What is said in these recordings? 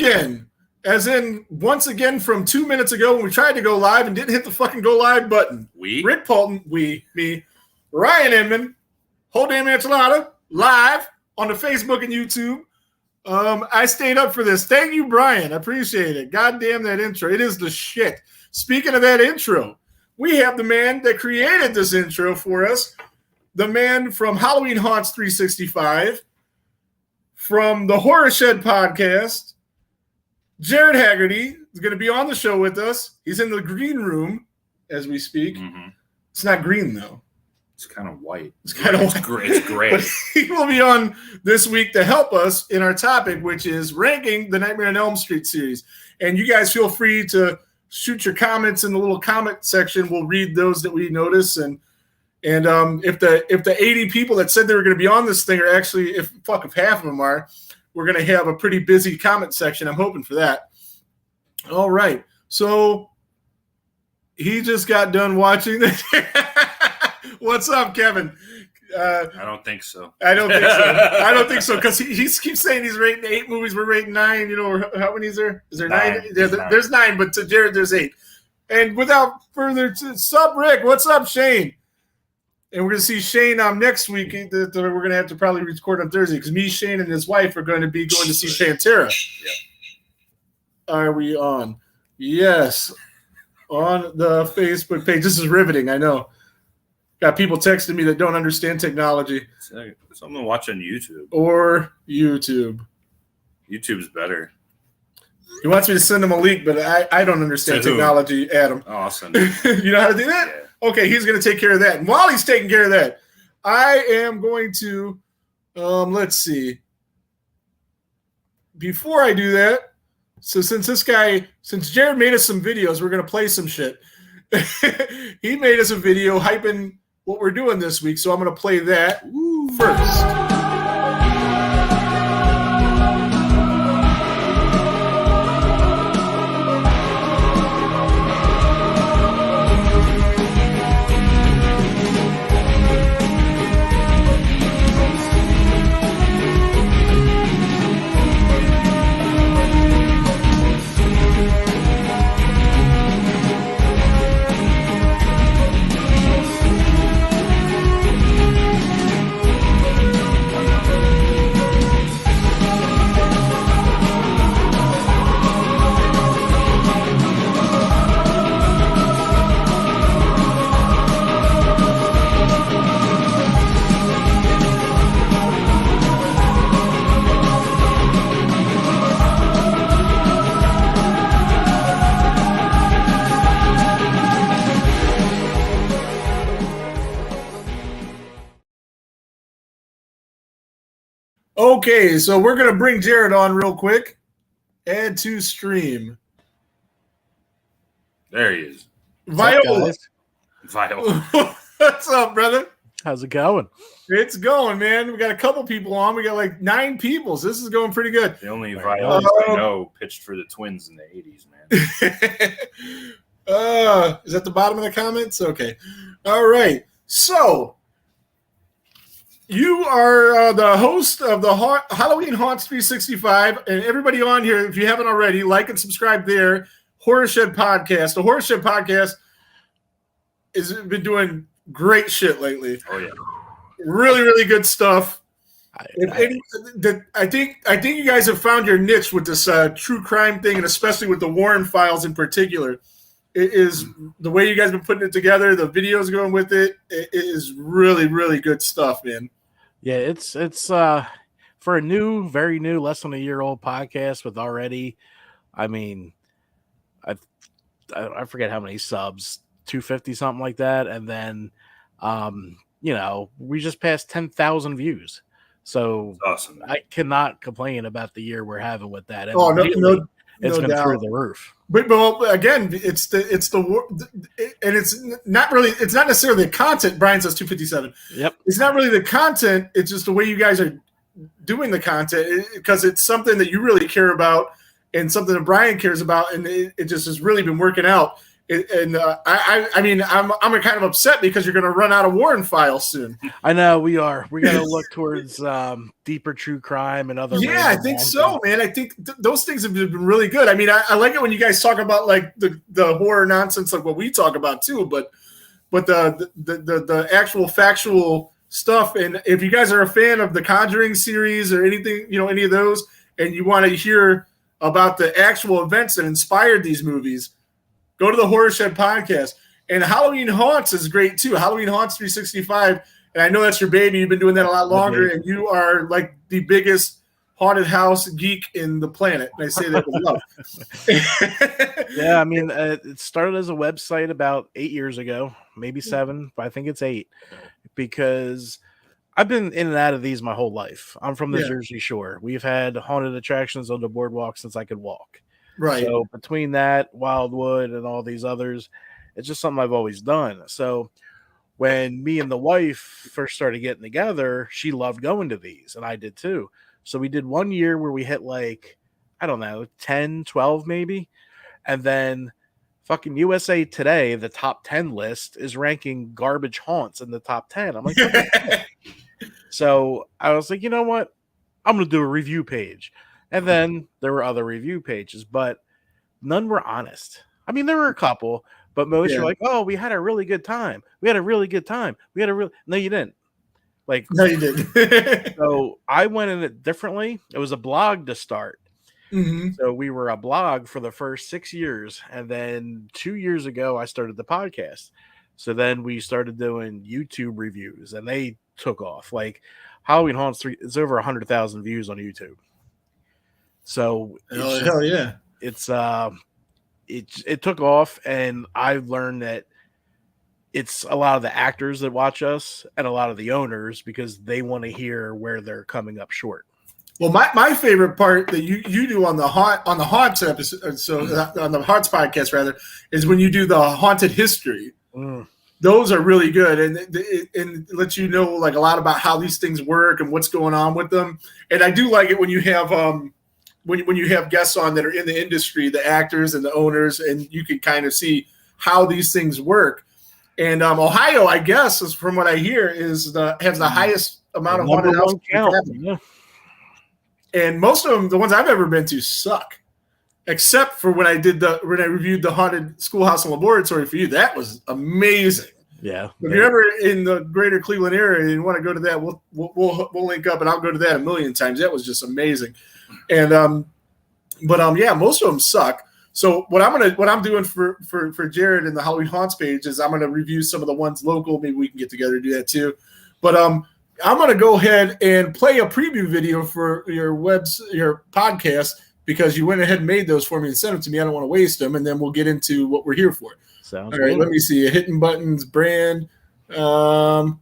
again. As in, once again, from 2 minutes ago when we tried to go live and didn't hit the fucking go live button. Rick Paulton, me, Ryan Inman, Whole Damn Enchilada, live on the Facebook and YouTube. I stayed up for this. Thank you, Brian. I appreciate it. God damn that intro. It is the shit. Speaking of that intro, we have the man that created this intro for us, the man from Halloween Haunts 365, from the Horror Shed podcast, Jared Haggerty is going to be on the show with us. He's in the green room as we speak. Mm-hmm. It's not green, though. It's kind of white. It's kind of white. It's gray. But he will be on this week to help us in our topic, which is ranking the Nightmare on Elm Street series. And you guys feel free to shoot your comments in the little comment section. We'll read those that we notice. And if the 80 people that said they were going to be on this thing are actually, if half of them are, we're going to have a pretty busy comment section. I'm hoping for that. All right. So he just got done watching this. What's up, Kevin? I don't think so. I don't think so because he keeps saying he's rating 8 movies. We're rating 9. You know, how many is there? Is there 9? There's 9, but to Jared, there's 8. And without further ado, sup, Rick? What's up, Shane? And we're going to see Shane next week. We're going to have to probably record on Thursday because me, Shane, and his wife are going to be going to see Pantera. Yep. Are we on? Yes. On the Facebook page. This is riveting, I know. Got people texting me that don't understand technology. Something to watch on YouTube. Or YouTube. YouTube's better. He wants me to send him a link, but I don't understand technology, Adam. Oh, I'll send it. You know how to do that? Yeah. Okay, he's going to take care of that. And while he's taking care of that, I am going to, let's see. Before I do that, so since Jared made us some videos, we're going to play some shit. He made us a video hyping what we're doing this week, so I'm going to play that first. Okay, so we're going to bring Jared on real quick. Add to stream. There he is. Viola. What's up, brother? How's it going? It's going, man. We got a couple people on. We got like 9 people, so this is going pretty good. The only Viola I know pitched for the Twins in the 80s, man. Is that the bottom of the comments? Okay. All right. So you are the host of the Halloween Haunts 365, and everybody on here, if you haven't already, like and subscribe there. Horror Shed Podcast. The Horror Shed Podcast has been doing great shit lately. Oh yeah, really, really good stuff. I think you guys have found your niche with this true crime thing, and especially with the Warren Files in particular. It is the way you guys have been putting it together, the videos going with it. It is really, really good stuff, man. Yeah, it's for a new, very new, less than a year old podcast with already, I mean, I forget how many subs, 250 something like that, and then we just passed 10,000 views. So awesome. I cannot complain about the year we're having with that. And it's been through the roof. But again, it's not necessarily the content. Brian says 257. Yep. It's not really the content. It's just the way you guys are doing the content, because it's something that you really care about and something that Brian cares about, and it just has really been working out. And I mean, I'm kind of upset because you're going to run out of Warren files soon. I know we are. We got to look towards deeper true crime and other. Yeah, I think so, man. I think those things have been really good. I mean, I like it when you guys talk about like the horror nonsense, like what we talk about too. But the actual factual stuff. And if you guys are a fan of the Conjuring series or anything, any of those, and you want to hear about the actual events that inspired these movies, go to the Horror Shed podcast. And Halloween Haunts is great too. Halloween Haunts 365. And I know that's your baby. You've been doing that a lot longer, and you are like the biggest haunted house geek in the planet. And I say that with love. Yeah, I mean, it started as a website about 8 years ago, maybe 7, but I think it's 8, because I've been in and out of these my whole life. I'm from the Jersey Shore. We've had haunted attractions on the boardwalk since I could walk. Right. So between that, Wildwood, and all these others, it's just something I've always done. So when me and the wife first started getting together, she loved going to these, and I did too. So we did 1 year where we hit like, I don't know, 10, 12 maybe. And then fucking USA Today, the top 10 list, is ranking garbage haunts in the top 10. I'm like, so I was like, you know what? I'm going to do a review page. And then there were other review pages, but none were honest. I mean, there were a couple, but most were like, oh, we had a really good time. We had a really good time. No, you didn't. Like, no, you didn't. So I went in it differently. It was a blog to start. Mm-hmm. So we were a blog for the first 6 years. And then 2 years ago, I started the podcast. So then we started doing YouTube reviews, and they took off. Like Halloween Haunts 3, it's over 100,000 views on YouTube. So hell yeah. It's it took off, and I've learned that it's a lot of the actors that watch us and a lot of the owners, because they want to hear where they're coming up short. Well, my favorite part that you do on the Haunts episode, so on the Haunts podcast rather, is when you do the haunted history. Those are really good, and it lets you know like a lot about how these things work and what's going on with them. And I do like it when you have when you have guests on that are in the industry, the actors and the owners, and you can kind of see how these things work. And Ohio, I guess, is from what I hear, has the highest amount of haunted houses. Yeah. And most of them, the ones I've ever been to, suck. Except for when I reviewed the haunted schoolhouse and laboratory for you. That was amazing. Yeah. If you're ever in the greater Cleveland area and you want to go to that, we'll link up, and I'll go to that a million times. That was just amazing. And yeah, most of them suck. So what I'm doing for Jared and the Halloween Haunts page is I'm gonna review some of the ones local. Maybe we can get together and do that too. But I'm gonna go ahead and play a preview video for your podcast, because you went ahead and made those for me and sent them to me. I don't want to waste them, and then we'll get into what we're here for. Sounds all right. good. Let me see. Hitting buttons, brand. Nope,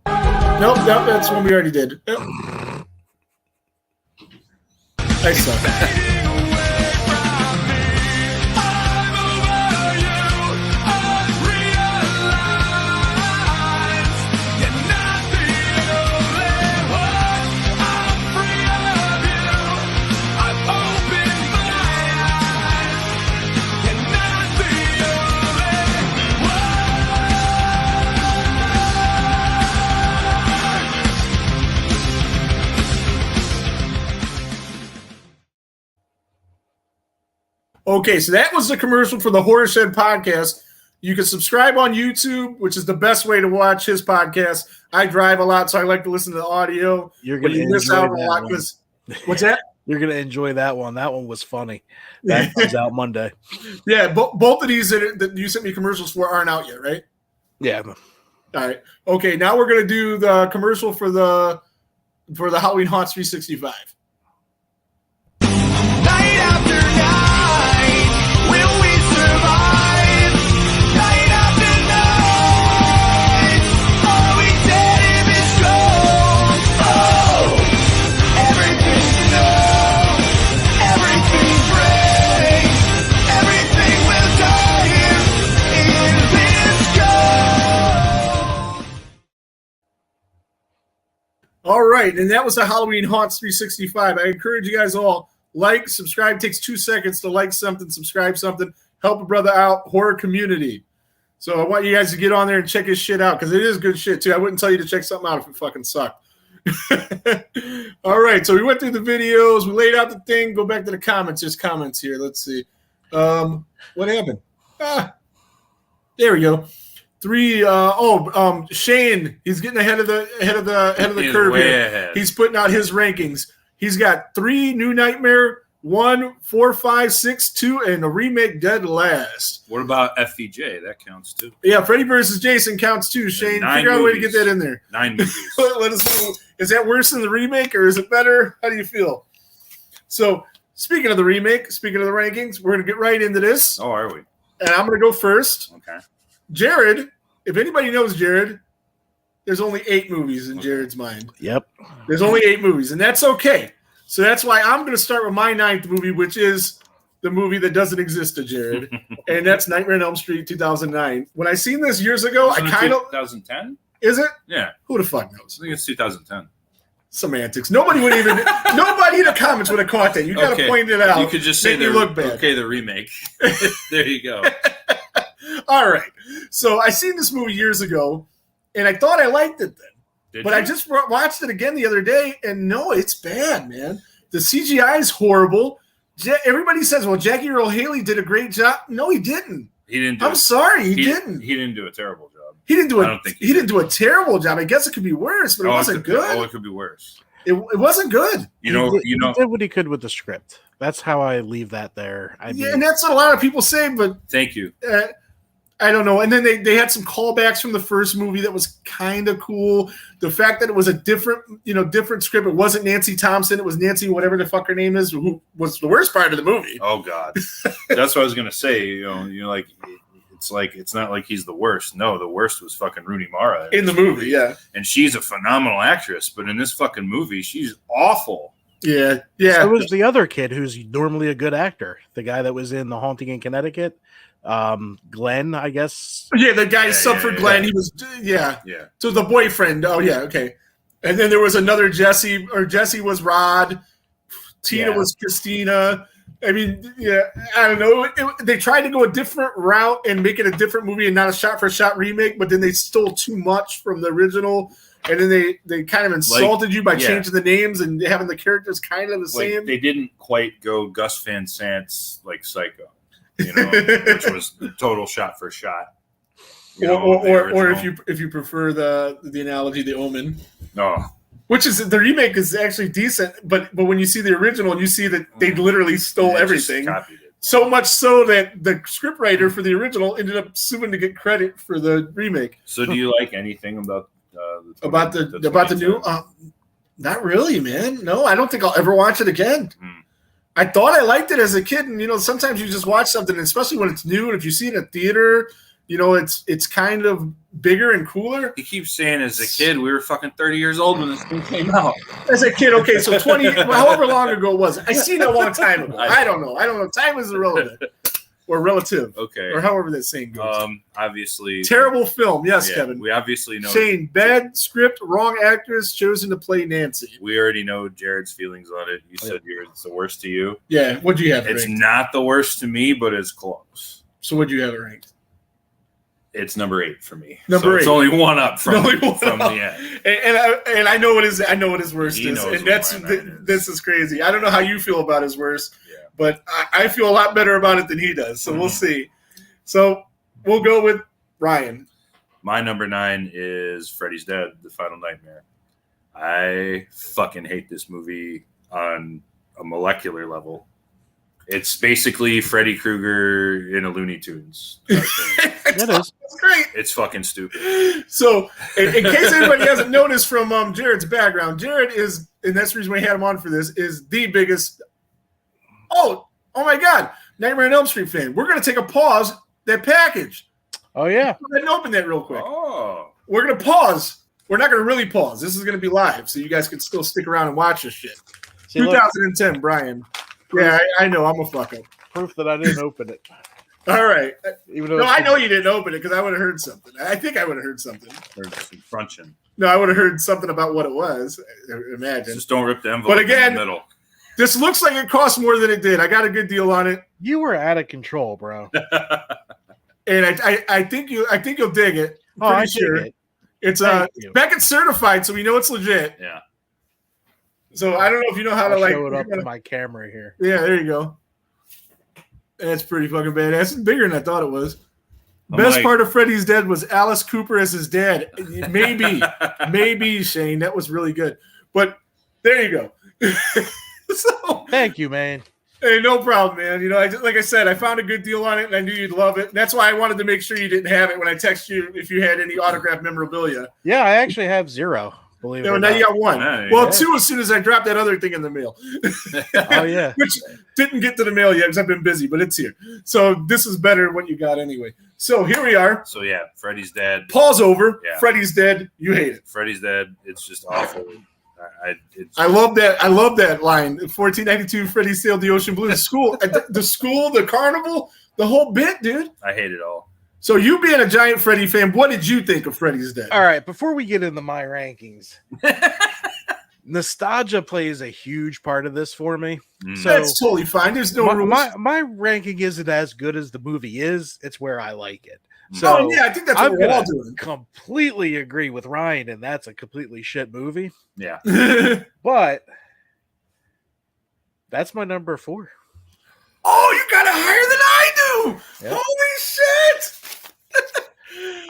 that's one we already did. Nope. I suck. Okay, so that was the commercial for the Horror Shed podcast. You can subscribe on YouTube, which is the best way to watch his podcast. I drive a lot, so I like to listen to the audio. You're going to miss out a lot because what's that? You're going to enjoy that one. That one was funny. That comes out Monday. Yeah, both of these that you sent me commercials for aren't out yet, right? Yeah. All right. Okay, now we're going to do the commercial for the Halloween Haunts 365. Night after night, will we survive? Night after night, are we dead in this cold? Oh, everything's new, everything breaks, everything will die here in this cold. All right, and that was the Halloween Haunts 365. I encourage you guys all, like, subscribe. It takes 2 seconds to like something, subscribe something. help a brother out, horror community. So I want you guys to get on there and check his shit out because it is good shit too. I wouldn't tell you to check something out if it fucking sucked. All right, so we went through the videos, we laid out the thing. Go back to the comments. There's comments here. Let's see. What happened? There we go. 3. Shane. He's getting ahead of the He's curve way here. ahead. He's putting out his rankings. He's got 3 New Nightmare, 1, 4, 5, 6, 2, and a remake Dead Last. What about FVJ? That counts too. Yeah, Freddy vs. Jason counts too. Shane, 9 figure out a way to movies. get that in there. 9 movies. Let us know. Is that worse than the remake or is it better? How do you feel? So, speaking of the remake, speaking of the rankings, we're going to get right into this. Oh, are we? And I'm going to go first. Okay. Jared, if anybody knows Jared, there's only 8 movies in Jared's mind. Yep. There's only 8 movies, and that's okay. So that's why I'm going to start with my 9th movie, which is the movie that doesn't exist to Jared, and that's Nightmare on Elm Street 2009. When I seen this years ago, I kind of 2010. is it? Yeah, Who the fuck knows? I think it's 2010. Semantics. Nobody would even. Nobody in the comments would have caught that. You got to Okay. point it out. You could just say Make me look bad. Okay, the remake. There you go. All right. So I seen this movie years ago, and I thought I liked it then. Did But you? I just watched it again the other day, and no, it's bad, man. The CGI is horrible. Everybody says, well, Jackie Earle Haley did a great job. No, he didn't. He didn't. Do I'm it. sorry, he didn't. He didn't do a terrible job. He didn't do I a don't think he didn't do a terrible job. I guess it could be worse, but it wasn't good. Oh, it could be worse. It wasn't good. You know. He did what he could with the script. That's how I leave that there. I Yeah, mean, and that's what a lot of people say, but Thank you. I don't know. And then they had some callbacks from the first movie that was kind of cool. The fact that it was a different script. It wasn't Nancy Thompson. It was Nancy, whatever the fuck her name is, who was the worst part of the movie. Oh God, that's what I was gonna say. You know, it's not like he's the worst. No, the worst was fucking Rooney Mara In the movie, yeah. and she's a phenomenal actress. But in this fucking movie, she's awful. Yeah. so was the other kid who's normally a good actor. The guy that was in The Haunting in Connecticut, Glenn, I guess. Yeah, the guy sub for yeah. Glenn. He was, Yeah. So the boyfriend. Oh, yeah, okay. And then there was another Jesse, or Jesse was Rod. Tina Yeah. was Christina. I mean, yeah, I don't know. They tried to go a different route and make it a different movie and not a shot-for-shot remake, but then they stole too much from the original. And then they kind of insulted you by changing the names and having the characters kind of the same. They didn't quite go Gus Van Sant's like Psycho, which was the total shot for shot. Or if you prefer the analogy, The Omen. No. Which is the remake is actually decent, but when you see the original, you see that they literally stole everything. Copied it. So much so that the scriptwriter for the original ended up suing to get credit for the remake. So, do you like anything about the new? Not really, man. No, I don't think I'll ever watch it again. I thought I liked it as a kid, and sometimes you just watch something, and especially when it's new, and if you see it in a theater, it's kind of bigger and cooler. He keeps saying, as a kid, we were fucking 30 years old when this thing came out. As a kid, okay, so 20, however long ago it was. I seen it a long time ago. I don't know. Time is irrelevant or relative, Okay. or however that saying goes. Obviously. Terrible film, yes, yeah, Kevin. We obviously know. Shane, bad script, wrong actress, chosen to play Nancy. We already know Jared's feelings on it. You said it's the worst to you. Yeah, what'd you have it It's ranked? not the worst to me, but it's close. So what'd you have it ranked? It's number 8 for me. Number so It's 8. only one up from Only one from up. the end. And I know what his worst He is, knows and what that's my 9 is. this is crazy. I don't know how you feel about his worst, Yeah. but I feel a lot better about it than he does. So we'll Mhm. see. So we'll go with Ryan. My number 9 is Freddy's Dead: The Final Nightmare. I fucking hate this movie on a molecular level. It's basically Freddy Krueger in a Looney Tunes. It is. That's great. It's fucking stupid. So, in case anybody hasn't noticed from Jared's background, Jared is, and that's the reason we had him on for this, is the biggest. Oh my God, Nightmare on Elm Street fan. We're gonna take a pause. That package. Oh yeah. Go ahead and open that real quick. Oh, We're gonna pause. We're not gonna really pause. This is gonna be live, so you guys can still stick around and watch this shit. See, look, 2010, Brian. Yeah, I know. I'm a fuck up. proof that I didn't open it. All right. Even though No, it's- I know you didn't open it because I would have heard something. I think I would have heard something. or some crunching. No, I would have heard something about what it was. Imagine. Just don't rip the envelope But again- in the middle. This looks like it cost more than it did. I got a good deal on it. You were out of control, bro. And I think you'll dig it. Oh, I Pretty sure. dig it. It's Thank you. Beckett certified, so we know it's legit. Yeah. So I don't know if you know how I'll to like show it up to my camera here. Yeah, there you go. That's pretty fucking badass. It's bigger than I thought it was. Best part of Freddy's Dead was Alice Cooper as his dad. Maybe Shane. That was really good. But there you go. So Thank you, man. hey, no problem, man. You know, like I said, I found a good deal on it, and I knew you'd love it. That's why I wanted to make sure you didn't have it when I texted you if you had any autographed memorabilia. Yeah, I actually have 0. Believe it No, or now not. you got 1. Nice. Well, Yeah. 2 as soon as I dropped that other thing in the mail. Oh yeah. Which didn't get to the mail yet because I've been busy, but it's here. So this is better than what you got anyway. So here we are. So yeah, Freddy's Dead. Paul's over. Yeah. Freddy's dead. You hate it. Freddy's Dead. It's just awful. I love that. I love that line. 1492, Freddy sailed the ocean blue. The school, the carnival, the whole bit, dude. I hate it all. So you being a giant Freddy fan, what did you think of Freddy's Dead? All right, before we get into my rankings, nostalgia plays a huge part of this for me. So That's totally fine. There's no rules. my ranking isn't as good as the movie is. It's where I like it. So Oh yeah, I think that's I'm what we're all gonna doing. completely agree with Ryan, and that's a completely shit movie. Yeah. But that's my number 4. Oh, you got it higher than I do. Yep. Holy shit!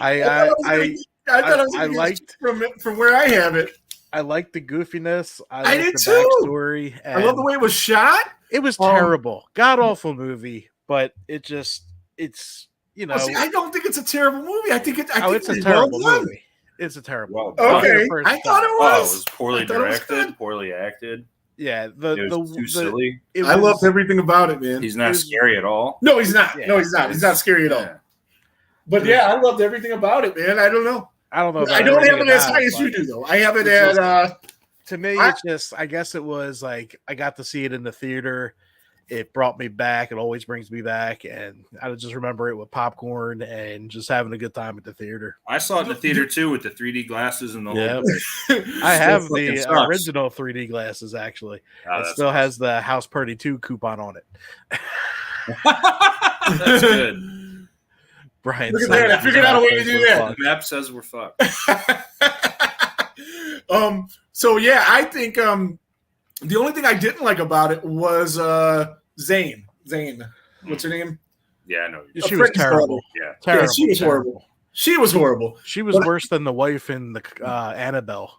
I thought I was I gonna liked- get from where I have it. I like the goofiness. I I like did the too. backstory. I love the way it was shot. It was Um, terrible, god awful movie, but it's you know. Well, see, I don't think it's a terrible movie. I think it's well a terrible done. movie. It's a terrible. Well, movie. I'll give Okay, first I thought shot. it Oh, it was. was poorly I thought it was directed, good. poorly acted. Yeah, It was too silly. I loved everything about it, man. He's not was- scary at all. No, he's not. Yeah. No, he's not. He's not scary at all. Yeah. But yeah, I loved everything about it, man. I don't know. I don't know. About I don't have everything it as about high it, as you but do, though. I have it It's at. To me, it's just. I guess it was like I got to see it in the theater. It brought me back. It always brings me back, and I just remember it with popcorn and just having a good time at the theater. I saw it in the theater too with the 3D glasses and the Yep. whole bit. I have fucking the sucks. original 3D glasses. Actually, Oh, it that's still has the House Party 2 coupon on it. That's good. Brian, Look at said that. I it figured was out a way to awful do as that. fuck. The map says we're fucked. So yeah, I think the only thing I didn't like about it was Zane. What's her name? Yeah, I know. She A was Freddy's terrible. daughter. Yeah. Terrible. Yeah, she was terrible. horrible. She was horrible. She was But- worse than the wife in the Annabelle.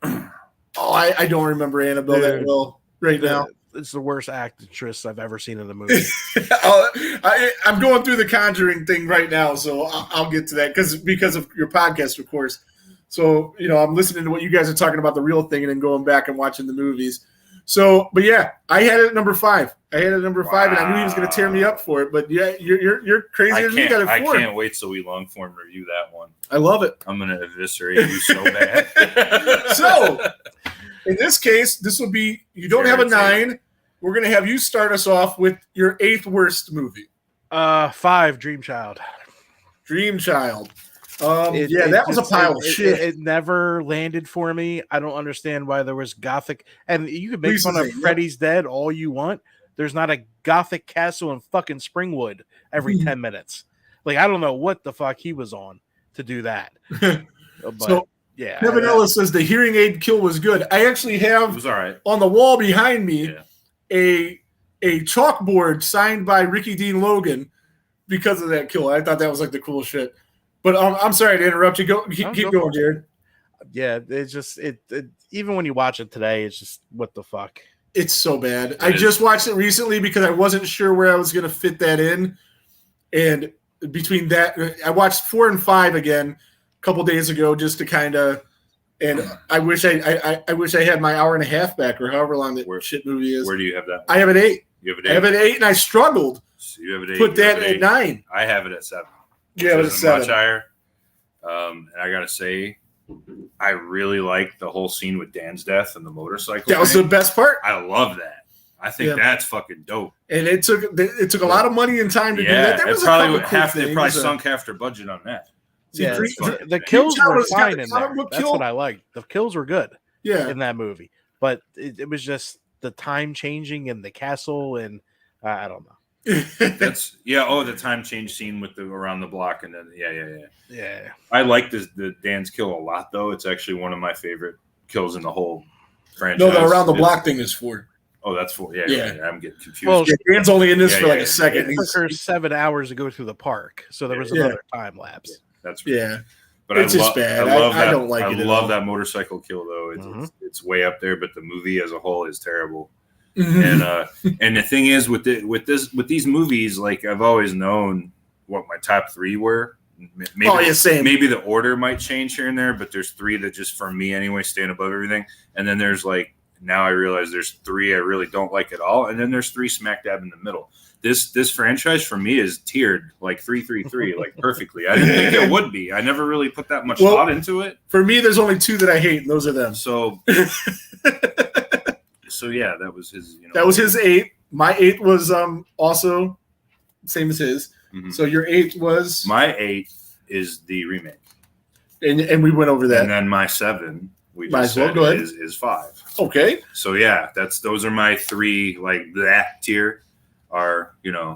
Oh, I don't remember Annabelle that Dude. well right now. It's the worst actress I've ever seen in a movie. I'm going through the Conjuring thing right now, so I'll get to that because of your podcast, of course. So I'm listening to what you guys are talking about, the real thing, and then going back and watching the movies. So, but yeah, I had it at number 5. And I knew he was going to tear me up for it. But yeah, you're crazy as me. Got I it 4. can't wait till we long form review that one. I love it. I'm gonna eviscerate you so bad. So, in this case, this will be you don't have a 9. We're going to have you start us off with your 8th worst movie, 5, Dream Child. Dream Child. It That was a just- pile of shit. It never landed for me. I don't understand why there was gothic. And you can make Lisa's fun of name, yeah. Freddy's Dead all you want. There's not a gothic castle in fucking Springwood every Mhm. 10 minutes. Like, I don't know what the fuck he was on to do that. But So, yeah. Kevin Ellis says the hearing aid kill was good. I actually It have was all right. on the wall behind me Yeah. a chalkboard signed by Ricky Dean Logan because of that kill. I thought that was like the coolest shit. But I'm sorry to interrupt you. Keep go going, for it. Jared. Yeah, it's just it even when you watch it today, it's just what the fuck. It's so bad. I It is. just watched it recently because I wasn't sure where I was going to fit that in. And between that, I watched 4 and 5 again a couple days ago just to kind of. And I wish I wish I had my hour and a half back or however long that Where- shit movie is. Where do you have that? I have an 8. You have it I have an 8, and I struggled. So you have it 8. Put you have that it at 8. 9. I have it at 7. Yeah, but Which it's isn't much 7. higher. And I gotta say, I really like the whole scene with Dan's death and the motorcycle. That was the thing. best part, I love that. I think Yeah. that's fucking dope. and it took a lot of money and time to do Yeah, that. There it was probably a couple cool they probably things. sunk half their budget on that. See, Yeah, Dream- the kills Child were has got fine the in comic there. book That's kill. what I liked. The kills were good Yeah, in that movie, but it was just the time changing in the castle, and I don't know. That's Oh, the time change scene with the around the block, and then Yeah. I like the Dan's kill a lot, though. It's actually one of my favorite kills in the whole franchise. No, the around the It's- block thing is 4. Oh, that's 4. Yeah, Yeah. right. I'm getting confused. Well, Yeah, Dan's only in this Yeah, for like yeah, a second. It took her 7 hours to go through the park, so there was Yeah. another time lapse. That's right. Yeah. But It's just bad. I love I that. don't like I it at love all. that motorcycle kill, though. It's, Mhm. it's way up there, but the movie as a whole is terrible. Mhm. And the thing is with these movies, like I've always known what my top 3 were. Maybe, Oh, yeah, same. Maybe the order might change here and there, but there's 3 that just for me anyway stand above everything. And then there's like now I realize there's 3 I really don't like at all, and then there's 3 smack dab in the middle. This franchise for me is tiered like 3-3-3, like perfectly. I didn't think it would be. I never really put that much Well- thought into it. For me, there's only 2 that I hate, and those are them. So yeah, that was his. That was his 8. My 8 was also same as his. Mhm. So your 8 was, My 8 is the remake, and we went over that. and then my 7 we Might just as well said go ahead. is 5. Okay. So yeah, those are my 3 like that tier are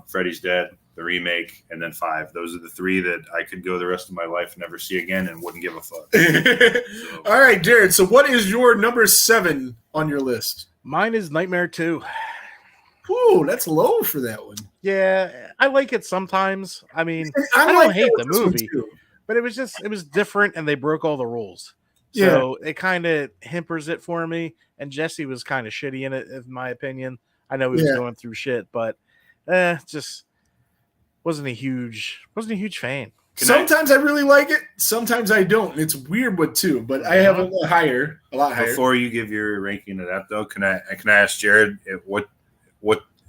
Freddy's Dead, the remake, and then 5. Those are the 3 that I could go the rest of my life and never see again and wouldn't give a fuck. All right, Jared. So what is your number 7 on your list? Mine is Nightmare 2. Ooh, that's low for that one. Yeah, I like it sometimes. I mean, I don't hate the this one movie. too. but it was different, and they broke all the rules. Yeah. So it kind of hampers it for me. And Jesse was kind of shitty in it, in my opinion. I know he was Yeah. going through shit, but just wasn't a huge fan. Sometimes I really like it. Sometimes I don't. And it's weird what too, but I have a lot higher. Before you give your ranking of that, though, can I ask Jared what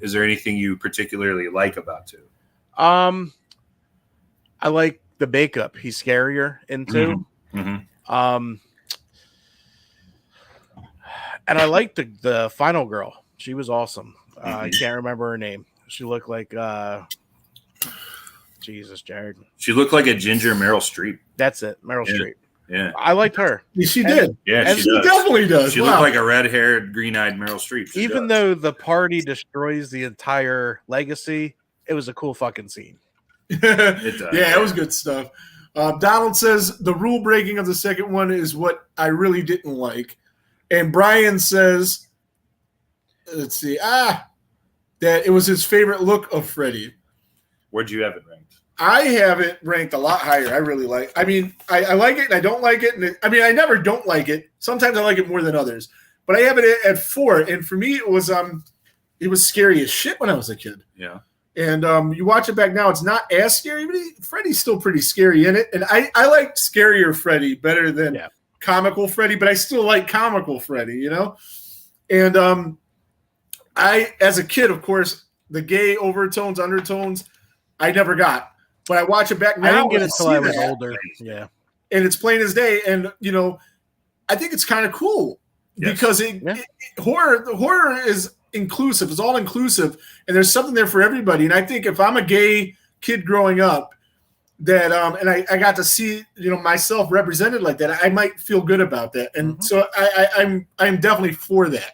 is there anything you particularly like about 2? I like the makeup. He's scarier in 2. Mhm. And I like the final girl. She was awesome. I can't remember her name. She looked like Jesus, Jared. She looked like a ginger Meryl Streep. That's it, Meryl Yeah. Streep. Yeah, I liked her. She did. yeah, And she She does. definitely does. She Wow. looked like a red-haired, green-eyed Meryl Streep. She Even does. though the party destroys the entire legacy, it was a cool fucking scene. It does. Yeah, it was good stuff. Donald says the rule breaking of the second one is what I really didn't like. And Brian says, let's see, that it was his favorite look of Freddy. Where'd you have it ranked? I have it ranked a lot higher. I really like. I mean, I like it and I don't like it. And I mean, I never don't like it. Sometimes I like it more than others. But I have it at 4. And for me, it was scary as shit when I was a kid. Yeah. And you watch it back now, it's not as scary, but Freddy's still pretty scary in it. And I like scarier Freddy better than comical Freddy, but I still like comical Freddy, And I, as a kid, of course, the gay overtones, undertones, I never got. But I watch it back now. I didn't get and it till see I was that, older. Yeah. and it's plain as day. And I think it's kind of cool because horror is inclusive. It's all inclusive, and there's something there for everybody. And I think if I'm a gay kid growing up, that and I got to see myself represented like that, I might feel good about that. And so I'm definitely for that.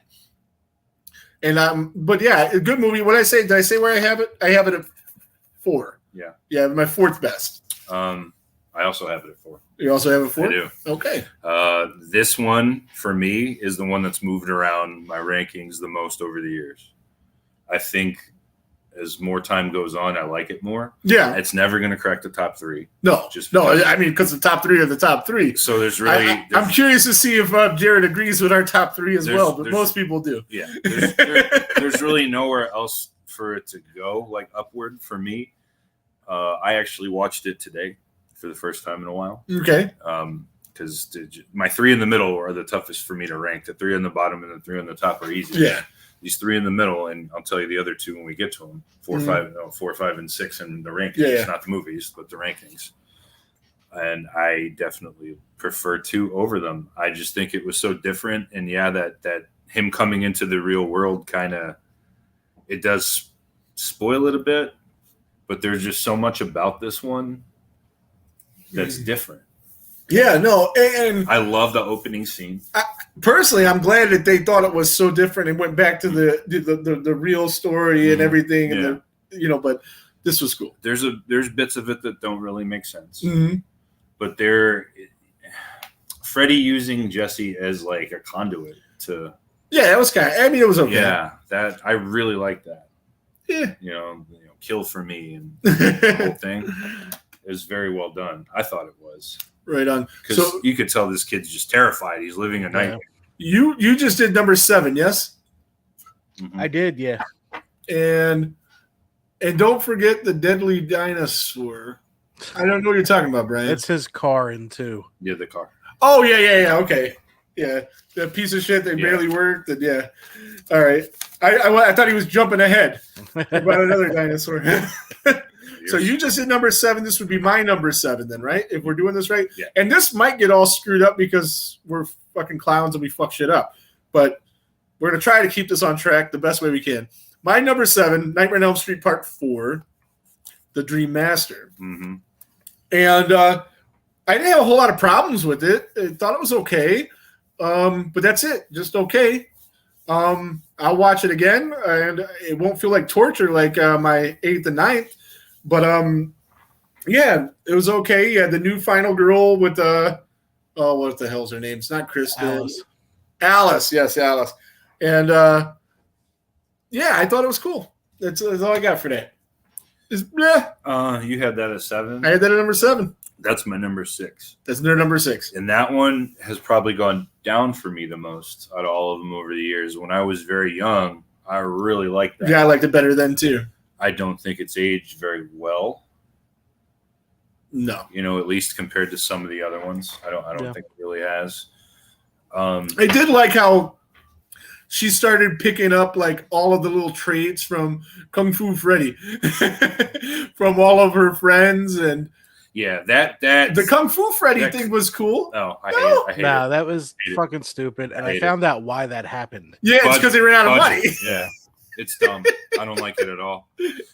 And but yeah, a good movie. What did I say where I have it? I have it at 4. Yeah, my 4th best. I also have it at 4. You also have a 4? I do. Okay. This one for me is the one that's moved around my rankings the most over the years. I think as more time goes on, I like it more. Yeah. It's never going to crack the top 3. No. Just no. because- I mean, because the top 3 are the top 3. So there's really I'm curious to see if Jared agrees with our top 3 as well, but there's- most people do. Yeah, there's really nowhere else for it to go, like upward for me. I actually watched it today for the first time in a while. Okay. Because my 3 in the middle are the toughest for me to rank. The 3 on the bottom and the 3 on the top are easy. Yeah. These 3 in the middle, and I'll tell you the other 2 when we get to them. 4, 5, and 6 in the rankings. Yeah. It's not the movies, but the rankings. And I definitely prefer 2 over them. I just think it was so different, and that him coming into the real world it does spoil it a bit, but there's just so much about this one that's different. Yeah, no, and I love the opening scene. personally, I'm glad that they thought it was so different and went back to the real story and everything. And but this was cool. There's bits of it that don't really make sense, Mm-hmm. but Freddy using Jesse as like a conduit to Yeah, that was it was okay. yeah, that I really like that. Yeah. Kill for me and the whole thing is very well done. I thought it was Right on. because So you could tell this kid's just terrified. He's living a nightmare. you just did number 7, yes? Mhm. I did, yeah. And don't forget the deadly dinosaur. I don't know what you're talking about, Brian. It's his car in 2. Yeah, the car. Oh yeah. Okay, yeah, that piece of shit that Yeah. barely worked. And yeah, all right. I thought he was jumping ahead about another dinosaur. So you just did number 7. This would be my number 7 then, right? If we're doing this right. Yeah. And this might get all screwed up because we're fucking clowns and we fuck shit up. But we're gonna try to keep this on track the best way we can. My number 7, Nightmare on Elm Street Part 4, The Dream Master. Mm-hmm. And I didn't have a whole lot of problems with it. I thought it was okay. But that's it. Just okay. I'll watch it again, and it won't feel like torture like my 8th and 9th. But yeah, it was okay. Yeah, the new final girl with what the hell's her name? It's not Kristen. Alice. Yes, Alice. And yeah, I thought it was cool. That's all I got for that. You had that at 7. I had that at number 7. That's my number 6. That's their number 6. And that one has probably gone down for me the most out of all of them over the years. When I was very young, I really liked that. Yeah, I liked it better then too. I don't think it's aged very well. No. At least compared to some of the other ones. I don't think it really has. I did like how she started picking up like all of the little traits from Kung Fu Freddy, from all of her friends, and Yeah, that the Kung Fu Freddy that- thing was cool. Oh, I hate it. Nah, that was Hate it. fucking stupid. And I I hate found out why that happened. Yeah, it's because they ran out of money. Budget. Yeah, it's dumb. I don't like it at all.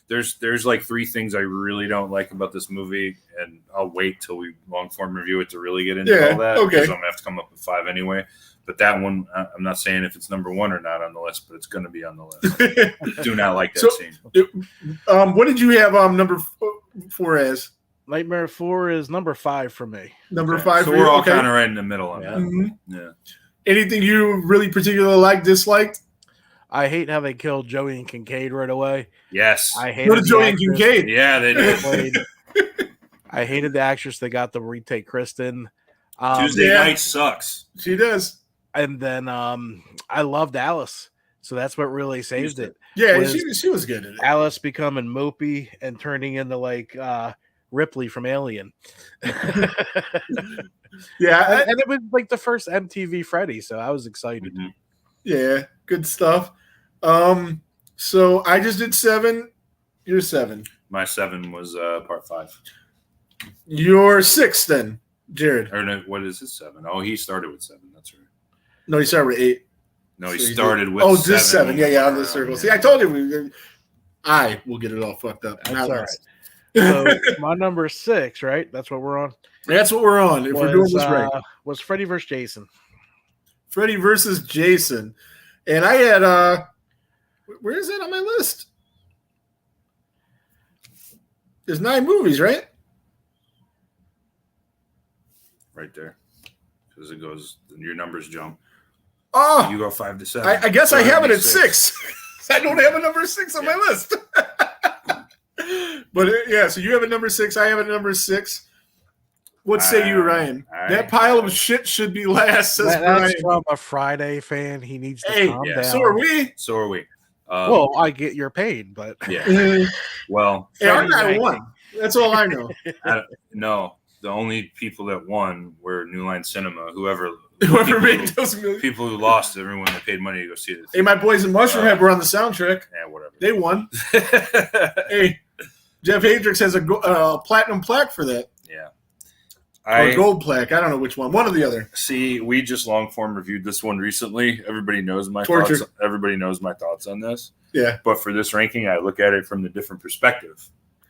There's like 3 things I really don't like about this movie, and I'll wait till we long form review it to really get into Yeah, all that. okay. Because I'm gonna have to come up with 5 anyway. But that one, I'm not saying if it's number 1 or not on the list, but it's going to be on the list. Do not like that So- scene. What did you have number 4 as? Nightmare 4 is number 5 for me. Number Okay. 5 So for we're you? all Okay. kind of right in the middle on Yeah. that. Mhm. Yeah. Anything you really particularly liked, disliked? I hate how they killed Joey and Kincaid right away. Yes. I hated Go to the Joey and actress Kincaid. Yeah, they did. that played- I hated the actress that got the retake Kristen. Tuesday Yeah. night sucks. She does. And then I loved Alice. So that's what really saved it. Yeah, Was- she was good at it. Alice becoming mopey and turning into like Ripley from Alien. Yeah, And it was like the first MTV Freddy, so I was excited. Mhm. yeah, good stuff. So I just did 7. You're 7. My 7 was part 5. You're 6 then, Jared. Or no, what is his 7? Oh, he started with 7. That's right. No, you started with 8. No, he So you started did- with Oh, 7. just 7. Yeah, on the circle. See, I told you I will get it all fucked up. That's Not all us. So my number 6, right? That's what we're on. That's what we're on. If we're doing this right. Was Freddy vs. Jason. Freddy versus Jason. And I had where is it on my list? There's 9 movies, right? Right there. Because it goes, your numbers jump. Oh, You go 5 to 7. I guess I So have it it'd at be 6. I don't have a number 6 on my list. But yeah, so you have a number 6. I have a number 6. What say you, Ryan? That pile of shit should be last, says That's Brian. from a Friday fan. He needs to Hey, calm yeah, down. so are we. So are we. Well, I get your pain, but Yeah. Hey, Well, aren't I ranking. one? That's all I know. no. The only people that won were New Line Cinema. Whoever Made those movies. people who lost, everyone that paid money to go see it. Hey, my boys in Mushroomhead were on the soundtrack. Yeah, whatever. They won. Hey, Jeff Hendricks has a platinum plaque for that. Yeah. Or gold plaque. I don't know which one. One or the other. See, we just long form reviewed this one recently. Everybody knows my Torture. thoughts. Everybody knows my thoughts on this. Yeah. But for this ranking, I look at it from the different perspective.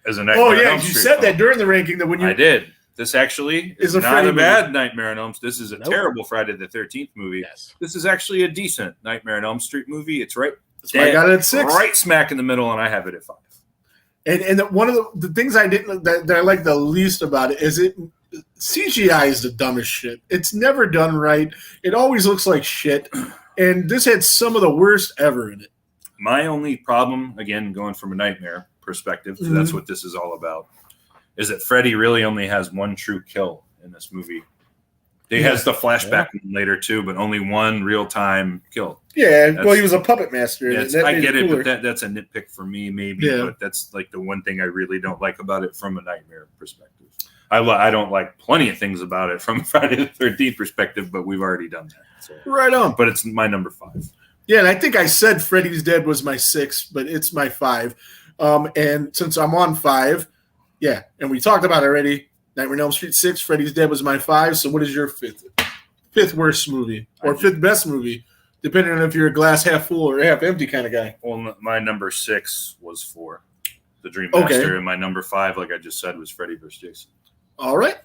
As a Oh, Nightmare on yeah. Elm You Street said that film. during the ranking that when you. I did. This actually Is is a not Freddy a bad movie. Nightmare on Elm Street. This is a Nope. terrible Friday the 13th movie. yes. This is actually a decent Nightmare on Elm Street movie. It's right, That's why I got it at 6. right smack in the middle, and I have it at 5. And one of the things I didn't that I like the least about it is CGI is the dumbest shit. It's never done right. It always looks like shit. And this had some of the worst ever in it. My only problem, again, going from a nightmare perspective, 'cause that's what this is all about, is that Freddy really only has one true kill in this movie. He has the flashback later too, but only one real-time kill. Yeah, well, he was a puppet master. Yes, I get it, but that's a nitpick for me, maybe. Yeah. But that's like the one thing I really don't like about it from a nightmare perspective. I don't like plenty of things about it from a Friday the 13th perspective, but we've already done that. So. Right on. But it's my number 5. Yeah, and I think I said Freddy's Dead was my 6, but it's my 5. And since I'm on 5, yeah, and we talked about it already. Nightmare on Elm Street 6, Freddy's Dead was my 5. So what is your fifth worst movie or fifth best movie, depending on if you're a glass half full or half empty kind of guy? Well, my number 6 was 4, The Dream Master, and my number 5, like I just said, was Freddy vs. Jason. All right.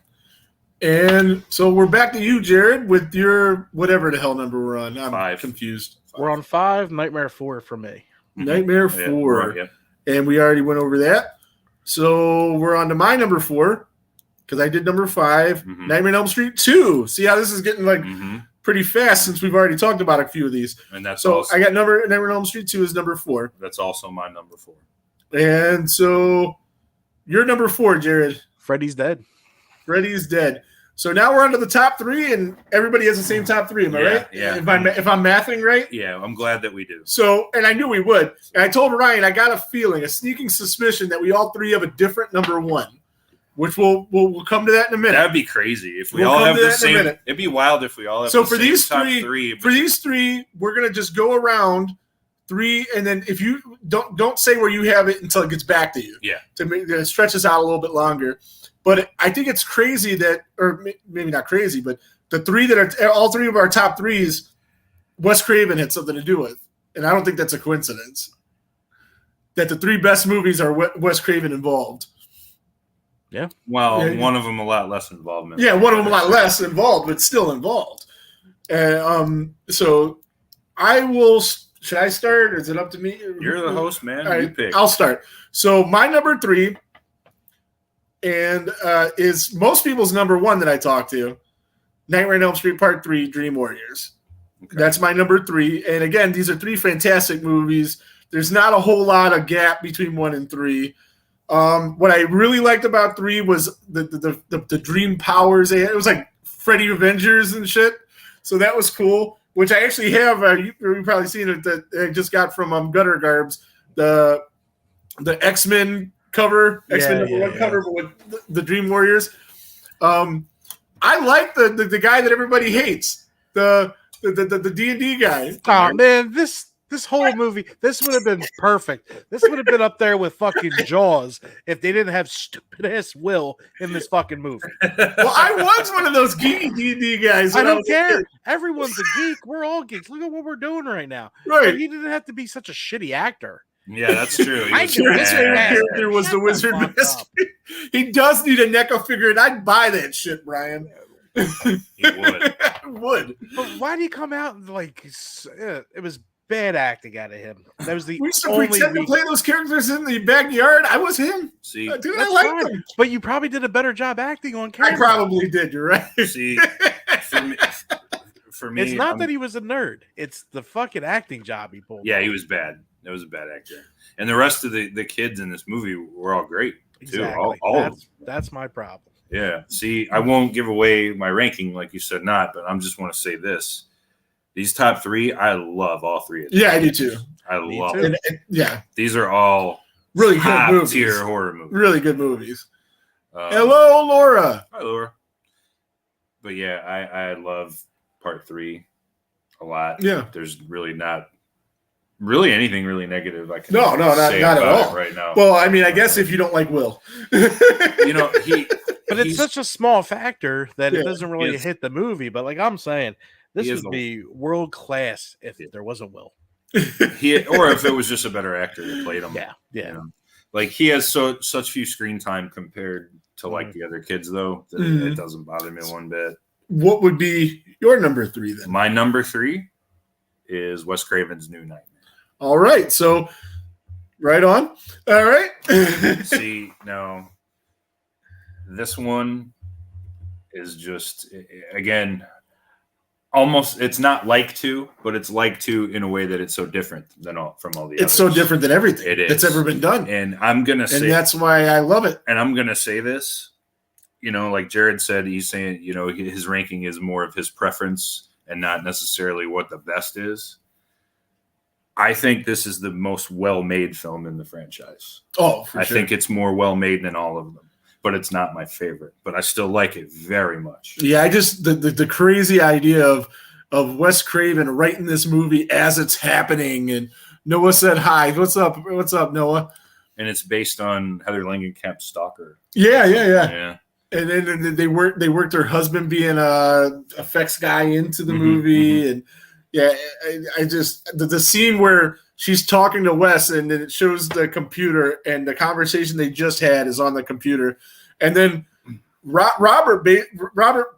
And so we're back to you, Jared, with your whatever the hell number we're on. I'm 5. Confused. 5. We're on 5, Nightmare 4 for me. Nightmare 4. Yeah. And we already went over that. So we're on to my number 4. Because I did number 5, Nightmare on Elm Street 2. See how this is getting like pretty fast since we've already talked about a few of these. And that's so also, I got Nightmare on Elm Street 2 is number 4. That's also my number 4. And so you're number 4, Jared. Freddy's Dead. Freddy's Dead. So now we're on to the top 3, and everybody has the same top 3. Am I right? Yeah. If I'm mathing right? Yeah, I'm glad that we do. So, and I knew we would. And I told Ryan, I got a feeling, a sneaking suspicion that we all 3 have a different number 1. Which we'll come to that in a minute. That'd be crazy if we all have the same. It'd be wild if we all have so the for same these top 3. For these 3, we're gonna just go around 3, and then if you don't say where you have it until it gets back to you. Yeah. To stretch us out a little bit longer. But I think it's crazy that, or maybe not crazy, but the 3 that are all 3 of our top 3s, Wes Craven had something to do with, and I don't think that's a coincidence. That the 3 best movies are Wes Craven involved. Yeah. Well, one of them a lot less involvement. Yeah, one of them a lot less involved, but still involved. So I will. Should I start? Or is it up to me? You're the host, man. Right, you pick. I'll start. So my number 3, and is most people's number 1 that I talk to. Nightmare on Elm Street Part 3: Dream Warriors. Okay. That's my number 3. And again, these are 3 fantastic movies. There's not a whole lot of gap between 1 and 3. What I really liked about 3 was the dream powers. It was like Freddy Avengers and shit. So that was cool, which I actually have. You've probably seen it that I just got from Gutter Garbs, the X-Men cover, X-Men #1 cover with the Dream Warriors. I like the guy that everybody hates, the D&D guy. Oh man, this whole movie, this would have been perfect. This would have been up there with fucking Jaws if they didn't have stupid ass Will in this fucking movie. Well, I was one of those geeky D&D guys. I don't care. Everyone's a geek. We're all geeks. Look at what we're doing right now. Right. But he didn't have to be such a shitty actor. Yeah, that's true. His character was the wizard master. He does need a NECA figure, and I'd buy that shit, Brian. He would. I would. But why do you come out and like it was bad acting out of him? That was the we used to only pretend to play those characters in the backyard. I was him. See, dude, I liked him. But you probably did a better job acting on camera. I probably did. You're right. See, for me, it's not that he was a nerd. It's the fucking acting job he pulled. Yeah, he was bad. That was a bad actor. And the rest of the kids in this movie were all great too. Exactly. All that's my problem. Yeah. See, I won't give away my ranking like you said not, but I just want to say this. These top 3, I love all 3 of them. Yeah, I do too. I love them. And these are all really good movies. Tier horror movies. Really good movies. Hello, Laura. Hi, Laura. But yeah, I love Part 3 a lot. Yeah. There's really not anything really negative I can not at all right now. Well, I mean, I guess if you don't like Will. But it's such a small factor that it doesn't really hit the movie. But like I'm saying, this would be world class if there wasn't Will. Or if it was just a better actor that played him. Yeah. You know? Like he has such few screen time compared to like the other kids, though, that it doesn't bother me one bit. What would be your number 3 then? My number 3 is Wes Craven's New Nightmare. All right, so Right on. All right. See, now this one is just, again, almost, it's not like 2, but it's like 2 in a way that it's so different than from all the others. It's so different than everything that's ever been done. And I'm going to say, and that's why I love it. And I'm going to say this, like Jared said, he's saying, his ranking is more of his preference and not necessarily what the best is. I think this is the most well-made film in the franchise. Oh, for I sure. think it's more well-made than all of them, but it's not my favorite. But I still like it very much. Yeah, I just the crazy idea of Wes Craven writing this movie as it's happening, and Noah said hi. What's up, Noah? And it's based on Heather Langenkamp's Stalker. Yeah. And then they worked her husband being a effects guy into the movie, and I just the scene where she's talking to Wes and then it shows the computer and the conversation they just had is on the computer, and then Robert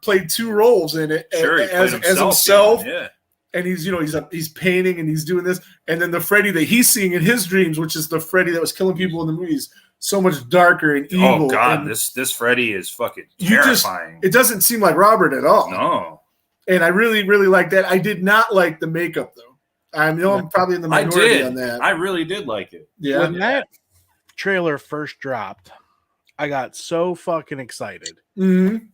played 2 roles in it as himself. Yeah. And he's painting and he's doing this, and then the Freddy that he's seeing in his dreams, which is the Freddy that was killing people in the movies, so much darker and evil. Oh God, and this Freddy is fucking terrifying. It doesn't seem like Robert at all. No. And I really, really like that. I did not like the makeup though. I know I'm probably in the minority on that. I really did like it. Yeah. When that trailer first dropped, I got so fucking excited. Mm-hmm.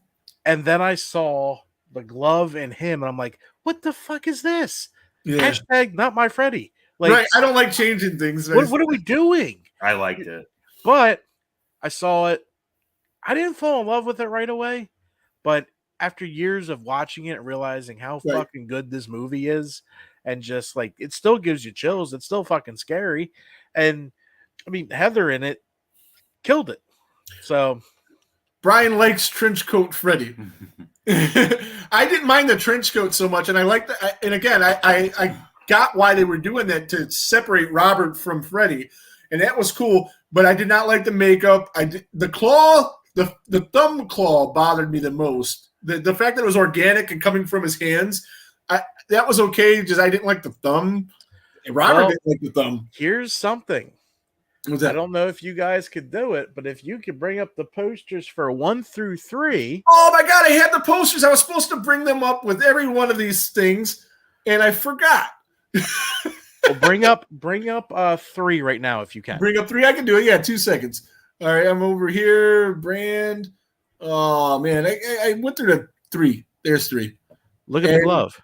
And then I saw the glove and him, and I'm like, what the fuck is this? Yeah. Hashtag not my Freddy. Like, right. I don't like changing things. What are we doing? I liked it. But I saw it. I didn't fall in love with it right away. But after years of watching it and realizing how fucking good this movie is, and just like it still gives you chills, it's still fucking scary. And I mean, Heather in it killed it. So Brian likes trench coat Freddy. I didn't mind the trench coat so much, and I like that. And again, I got why they were doing that, to separate Robert from Freddy, and that was cool. But I did not like the makeup. The claw, the thumb claw bothered me the most. The fact that it was organic and coming from his hands, that was okay. Just I didn't like the thumb. And Robert didn't like the thumb. Here's something. What's that? I don't know if you guys could do it, but if you could bring up the posters for 1 through 3. Oh my God, I had the posters. I was supposed to bring them up with every one of these things, and I forgot. Well, bring up 3 right now if you can. Bring up 3. I can do it. Yeah, 2 seconds. All right, I'm over here. Brand. Oh man, I went through the 3. There's 3. Look at the glove.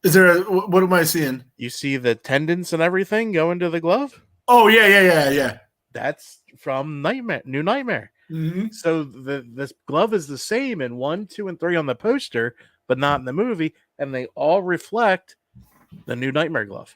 Is there what am I seeing? You see the tendons and everything go into the glove? Oh yeah. That's from New Nightmare. Mm-hmm. So this glove is the same in 1, 2, and 3 on the poster, but not in the movie, and they all reflect the New Nightmare glove.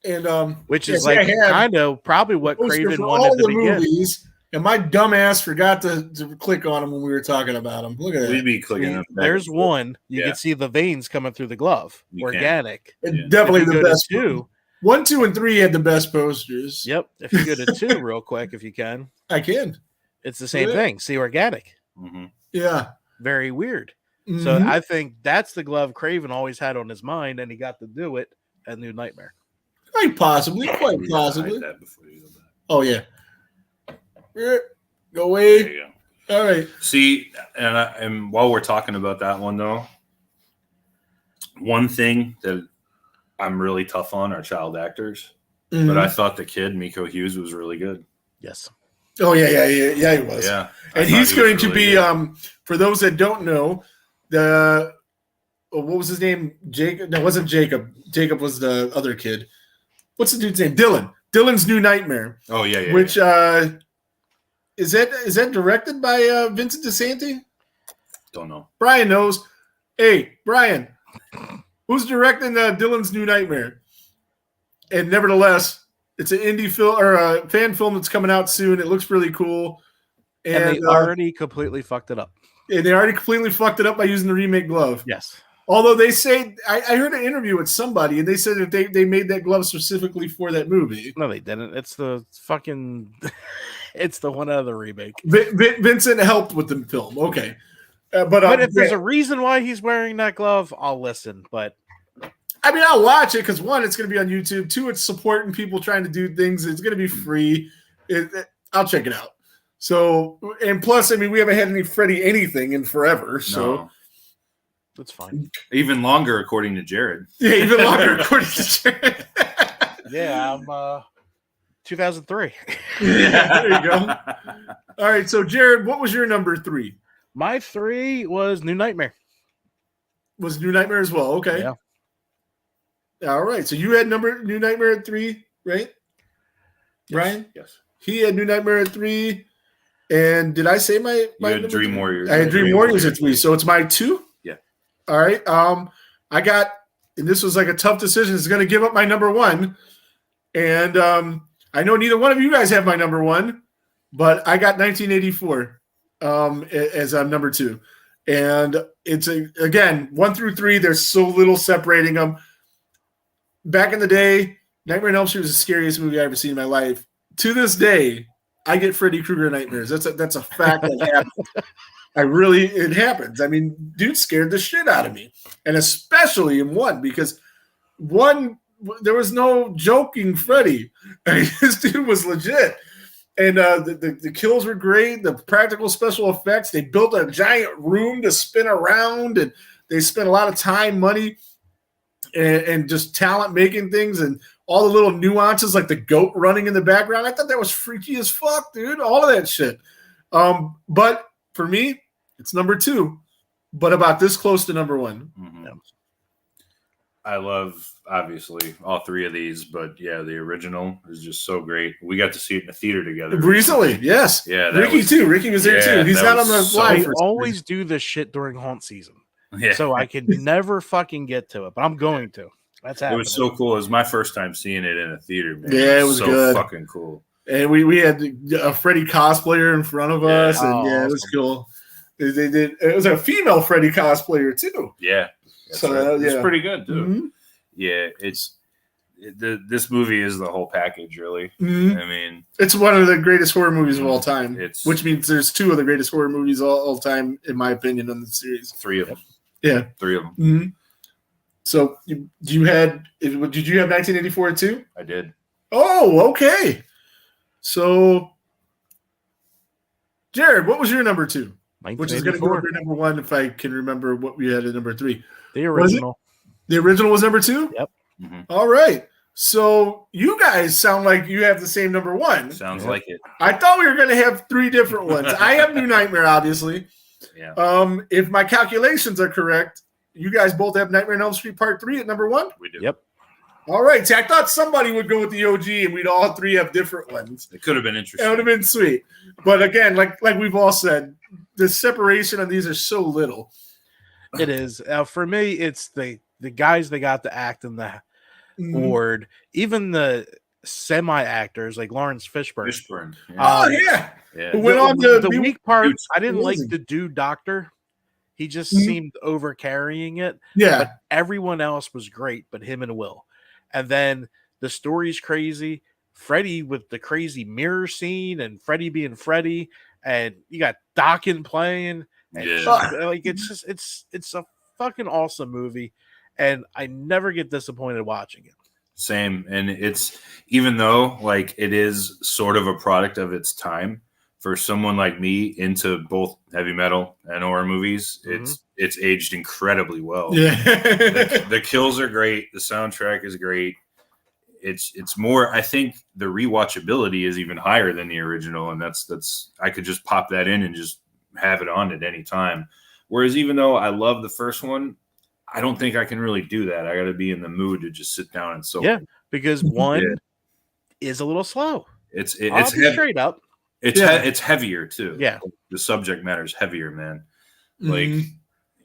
And which is kind of probably what Craven wanted to begin. Movies, and my dumb ass forgot to click on them when we were talking about them. Look at that. We'd be clicking up. There's one. You can see the veins coming through the glove. Organic. Definitely the best. 2. 1, 2, and 3 had the best posters. Yep. If you go to 2 real quick, if you can. I can. It's the same thing. See, organic. Mm-hmm. Yeah. Very weird. Mm-hmm. So I think that's the glove Craven always had on his mind, and he got to do it at New Nightmare. Quite possibly. Oh, yeah. Go away. There you go. All right. See, and while we're talking about that one, though, one thing that I'm really tough on are child actors. Mm-hmm. But I thought the kid, Miko Hughes, was really good. Yes. Oh, yeah, he was. Yeah. And he's going to be, for those that don't know, what was his name? Jacob? No, it wasn't Jacob. Jacob was the other kid. What's the dude's name? Dylan. Dylan's New Nightmare. Oh, yeah. Which, is that directed by Vincent DeSanti? Don't know. Brian knows. Hey, Brian, who's directing Dylan's New Nightmare? And nevertheless, it's an indie film or a fan film that's coming out soon. It looks really cool. And they already completely fucked it up. And they already completely fucked it up by using the remake glove. Yes. Although they say, I heard an interview with somebody, and they said that they made that glove specifically for that movie. No, they didn't. It's the fucking, it's the one out of the remake. Vincent helped with the film. Okay. But if there's a reason why he's wearing that glove, I'll listen. But I mean, I'll watch it because one, it's going to be on YouTube. Two, it's supporting people trying to do things. It's going to be free. I'll check it out. So, and plus, I mean, we haven't had any Freddy anything in forever. So, No. That's fine. Even longer, according to Jared. yeah, even longer according to Jared. Yeah, I'm 2003. Yeah, there you go. All right, so Jared, what was your number 3? My 3 was New Nightmare. Was New Nightmare as well? Okay. Yeah. All right, so you had New Nightmare at 3, right? Brian? Yes. He had New Nightmare at 3. And did I say my You had number Dream 3? Warriors. I had Dream Warriors at 3, so it's my 2? Yeah. All right. I got, and this was like a tough decision. It's going to give up my number 1. And I know neither one of you guys have my number 1, but I got 1984 as number 2. And it's, again, 1 through 3, there's so little separating them. Back in the day, Nightmare on Elm Street was the scariest movie I ever seen in my life. To this day, I get Freddy Krueger nightmares. That's a fact that happens. It happens. I mean, dude scared the shit out of me. And especially in 1, because 1, there was no joking Freddy. I mean, this dude was legit. And the kills were great. The practical special effects, they built a giant room to spin around, and they spent a lot of time, money, and just talent making things, and all the little nuances like the goat running in the background. I thought that was freaky as fuck, dude. All of that shit. But for me, it's number 2, but about this close to number 1. Mm-hmm. I love, obviously, all 3 of these, but yeah, the original is just so great. We got to see it in the theater together Recently, yes. Yeah, Ricky too. Ricky was there too. He's that not on was the so live. I always do this shit during haunt season. Yeah. So I can never fucking get to it, but I'm going to. That's It happening. was so cool. It was my first time seeing it in a theater, man. Yeah, it was so good. fucking cool. And we had a Freddy cosplayer in front of us, and Oh, it was cool. They did. It was a female Freddy cosplayer too. Yeah. So, It's yeah. pretty good, too. Mhm. Yeah, this movie is the whole package, really. Mhm. I mean, It's one of the greatest horror movies of all time. It's- Which means there's 2 of the greatest horror movies all time, in my opinion, on the series. 3 of them. Yeah. 3 of them. Mhm. So did you have 1984 too? I did. Oh, okay. So, Jared, what was your number 2? Which is going to go 1984. up your number 1 if I can remember what we had at number 3. The Was it? original. The original was number 2? Yep. Mhm. All right. So you guys sound like you have the same number 1. Sounds Yeah. like it. I thought we were going to have 3 different ones. I have New Nightmare, obviously. Yeah. If my calculations are correct, you guys both have Nightmare on Elm Street Part 3 at number 1. We do. Yep. All right. See, I thought somebody would go with the OG and we'd all 3 have different ones. It could have been That interesting. would have been sweet. But again, like we've all said, the separation of these are so little. It is. For me, it's the guys that got to act in the Mhm. ward, even the semi-actors like Lawrence Fishburne. Fishburne. Oh, Um, yeah. Yeah. Who went on to the be- weak part, Dude's I didn't like amazing. the dude doctor. He just Mhm. seemed over carrying it. Yeah. But everyone else was great, but him and Will. And then the story's crazy. Freddy with the crazy mirror scene, and Freddy being Freddy, and you got Dokken playing. And Yeah. like it's a fucking awesome movie, and I never get disappointed watching it. Same. And it's, even though like it is sort of a product of its time, for someone like me into both heavy metal and horror movies, it's aged incredibly well. Yeah. The kills are great. The soundtrack is great. It's more, I think the rewatchability is even higher than the original, and that's I could just pop that in and just have it on at any time. Whereas even though I love the first one, I don't think I can really do that. I got to be in the mood to just sit down and soak. Yeah. Because one Yeah. is a little slow. It's I'll be straight up. it's heavier too. Yeah. The subject matter is heavier, man. Mhm. Like,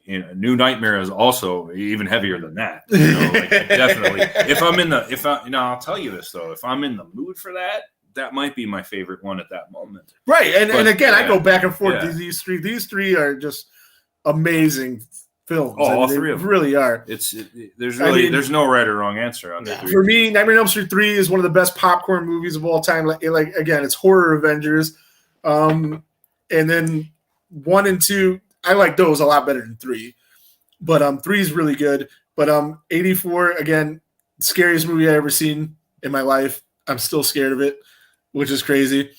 you know, New Nightmare is also even heavier than that. You know, like, definitely. I'll tell you this though. If I'm in the mood for that, that might be my favorite one at that moment. Right. And But, again, I yeah. go back and forth. Yeah. These three are just amazing films. Oh, I mean, all they 3 of them. really are. There's no right or wrong answer on that. For me, Nightmare on Elm Street 3 is one of the best popcorn movies of all time. Like again, it's horror Avengers. And then 1 and 2, I like those a lot better than 3. But 3 is really good. But 84 again, scariest movie I ever seen in my life. I'm still scared of it, which is crazy.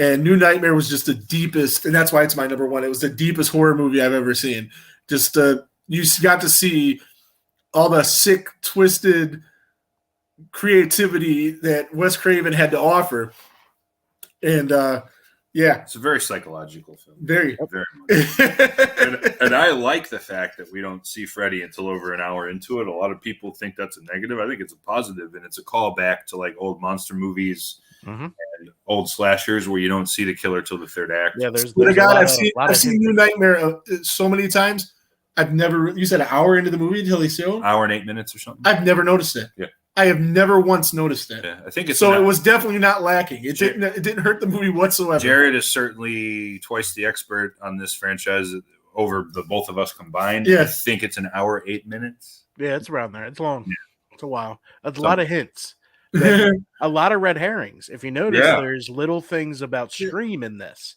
And New Nightmare was just the deepest, and that's why it's my number one. It was the deepest horror movie I've ever seen. Just you got to see all the sick, twisted creativity that Wes Craven had to offer. And yeah, It's a very psychological film. very. Very much. And I like the fact that we don't see Freddy until over an hour into it. A lot of people think that's a negative. I think it's a positive, and it's a callback to like old monster movies Mhm. and old slashers where you don't see the killer till the third act. Yeah, there's Swear to a God, lot I've of- seen lot of hints. New Nightmare so many times. I've never. You said an hour into the movie until they show. Hour and 8 minutes or something. I've never noticed it. Yeah. I have never once noticed it. Yeah, I think it's So an- it was definitely not lacking. It Jer- didn't hurt the movie whatsoever. Jared is certainly twice the expert on this franchise over the both of us combined. Yeah. I think it's an hour 8 minutes. Yeah, it's around there. It's long. It's a while. That's a So- lot of hints. A lot of red herrings. If you notice, Yeah. there's little things about Scream in this.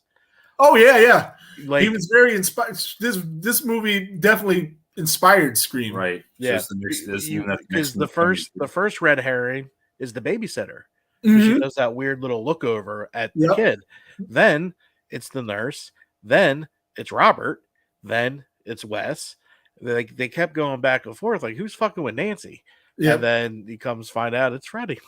Oh yeah, yeah. Like, He was very inspired. This movie definitely inspired Scream. Right. Yeah. Just the next- this- because next- the first red herring is the babysitter. Mhm. She does that weird little look over at the Yep. kid. Then it's the nurse. Then it's Robert. Then it's Wes. They kept going back and forth. Like, who's fucking with Nancy? Yep. And then he comes find out it's Freddy.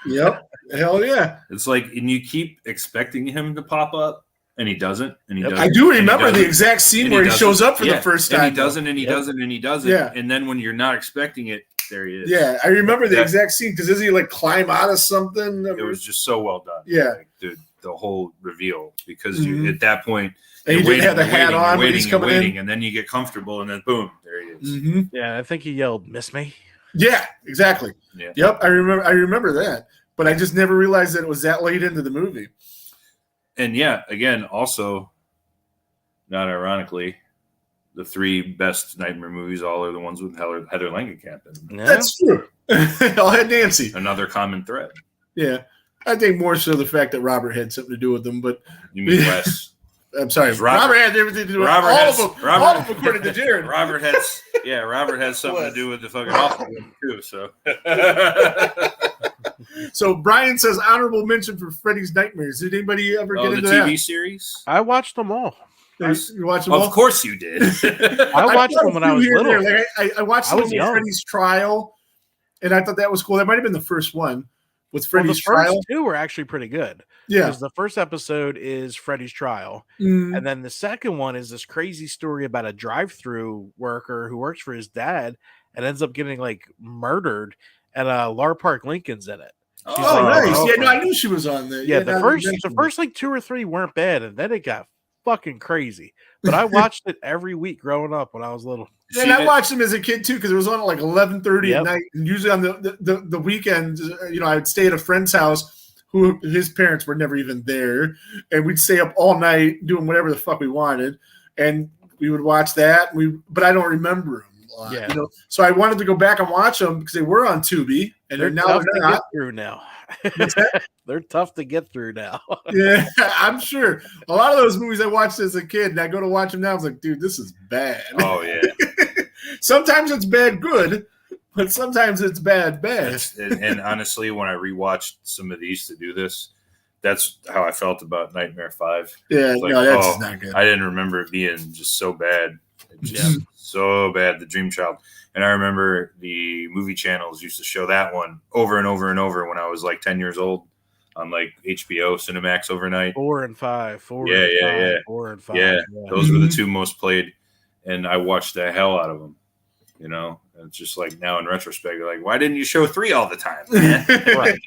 Yep. Hell yeah. It's like, and you keep expecting him to pop up, and he doesn't, and he Yep. doesn't. I do and he remember the doesn't, exact scene and where he doesn't. shows up for Yeah, the first and time. he doesn't, and he Yep. doesn't, and he doesn't. Yeah. And then when you're not expecting it, there he is. Yeah, I remember the That- exact scene because does he like climb out of something? It was just so well done. Yeah. Like, the whole reveal, because you Mhm. at that point And he you're didn't have the you're hat waiting, on you're when waiting, he's you're coming waiting, in. and then you get comfortable, and then boom, there he is. hmm Yeah, I think he yelled, "Miss me." Yeah, exactly. Yeah. Yep, I remember that, but I just never realized that it was that late into the movie. And yeah, again, also, not ironically, the three best Nightmare movies all are the ones with Heather Langenkamp in them. Yeah. That's true. I'll had Nancy. Another common thread. Yeah, I think more so the fact that Robert had something to do with them, but You mean Wes? I'm sorry, Robert- Robert had everything to do with Robert all has- of them. Robert- all of them, according to Jared. Robert has something to What? do with the fucking awful one too. So So Brian says honorable mention for Freddy's Nightmares. Did anybody ever get the into TV that? series. I watched them all. You watch them all? Of course you did. I watched caught them a when I few was here and little. there. Like I watched I the was one with young. Freddy's Trial, and I thought that was cool. That might have been the first one with Well, the Freddy's first Trial. two were actually pretty good. Yeah. Because the first episode is Freddy's trial. Mm, And then the second one is this crazy story about a drive-through worker who works for his dad and ends up getting like murdered, and Lar Park Lincoln's in it. oh, She's like, nice. oh, Yeah, no, I knew she was on there. Yeah, now the that first you the mention first like 2 or 3 weren't bad, and then it got fucking crazy. But I watched it every week growing up when I was little. it. And I watched them as a kid too because it was on at like 11:30 Yep. at night. And usually on the weekends, I'd stay at a friend's house who his parents were never even there, and we'd stay up all night doing whatever the fuck we wanted, and we would watch that. But I don't remember them. Yeah. So I wanted to go back and watch them because they were on Tubi, and They're now tough they're to get not. through now. What's that? They're tough to get through now. Yeah, I'm sure. A lot of those movies I watched as a kid, and I go to watch them now. I was like, dude, this is bad. Oh yeah. Sometimes it's bad good, but sometimes it's bad bad. And honestly, when I rewatched some of these to do this, that's how I felt about Nightmare 5. Yeah, It's like, no, that's oh, not good. I didn't remember it being just so bad. Just so bad, The Dream Child. And I remember the movie channels used to show that one over and over and over when I was like 10 years old on like HBO, Cinemax overnight. 4 and 5. 4 Yeah, and yeah, 5, yeah. 4 and 5. Yeah, those were the two most played, and I watched the hell out of them. And it's just like now in retrospect, you're like, why didn't you show 3 all the time, man? Right.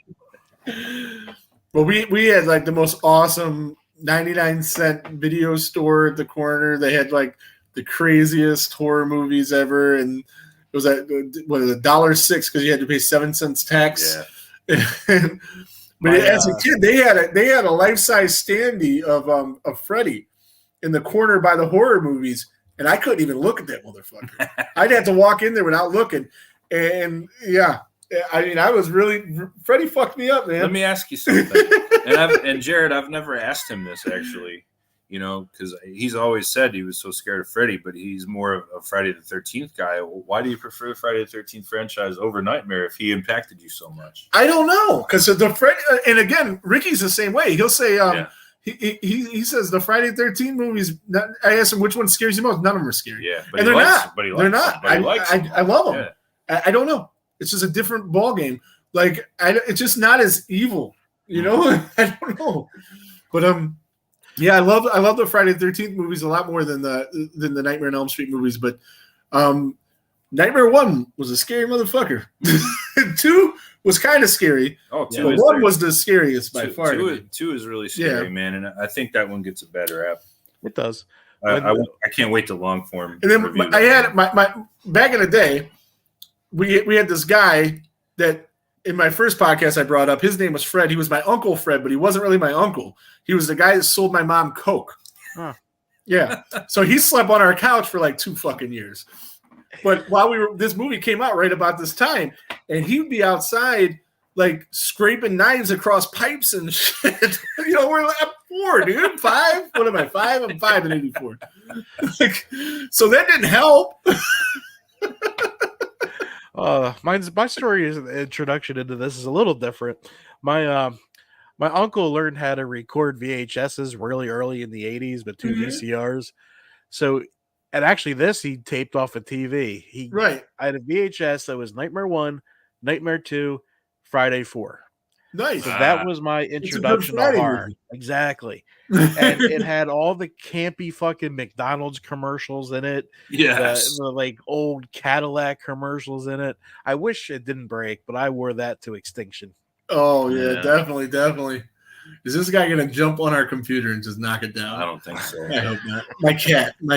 Well, we had like the most awesome 99-cent video store at the corner. They had like the craziest horror movies ever, and it was at $1.06 because you had to pay 7 cents tax. Yeah. But My, as a kid, they had a life-size standee of Freddy in the corner by the horror movies, and I couldn't even look at that motherfucker. I'd have to walk in there without looking, and yeah, I mean, I was really Freddy fucked me up, man. Let me ask you something. And Jared, I've never asked him this actually. You know, because he's always said he was so scared of Freddy, but he's more of a Friday the 13th guy. Why do you prefer the Friday the 13th franchise over Nightmare if he impacted you so much? I don't know, because the Freddy, and again, Ricky's the same way. He'll say, he says the Friday the 13th movies. I asked him which one scares you most. None of them are scary. Yeah, but and they're not. They're not. I love them. Yeah. I don't know. It's just a different ball game. Like it's just not as evil. You know, I don't know, but yeah, I love the Friday the 13th movies a lot more than the Nightmare on Elm Street movies. But Nightmare 1 was a scary motherfucker. 2 was kind of scary. Oh, but 1 was the scariest by far. 2 is really scary, man, and I think that one gets a bad rap. It does. I can't wait to long form. And then I had my back in the day. We had this guy that in my first podcast I brought up. His name was Fred. He was my Uncle Fred, but he wasn't really my uncle. He was the guy that sold my mom Coke. Huh. Yeah. So he slept on our couch for like 2 fucking years. But while this movie came out right about this time, and he would be outside like scraping knives across pipes and shit. You know, I'm 4, dude. 5? What am I, 5? I'm 5 in 84. So that didn't help. My story is the introduction into this is a little different. My uncle learned how to record VHSs really early in the 80s with 2 VCRs. So, and actually this he taped off a TV. I had a VHS that was Nightmare 1, Nightmare 2, Friday 4. Nice. So that was my introduction to horror. Exactly. And it had all the campy fucking McDonald's commercials in it. Yes. The like old Cadillac commercials in it. I wish it didn't break, but I wore that to extinction. Oh, yeah. Definitely. Is this guy going to jump on our computer and just knock it down? I don't think so. I hope not. My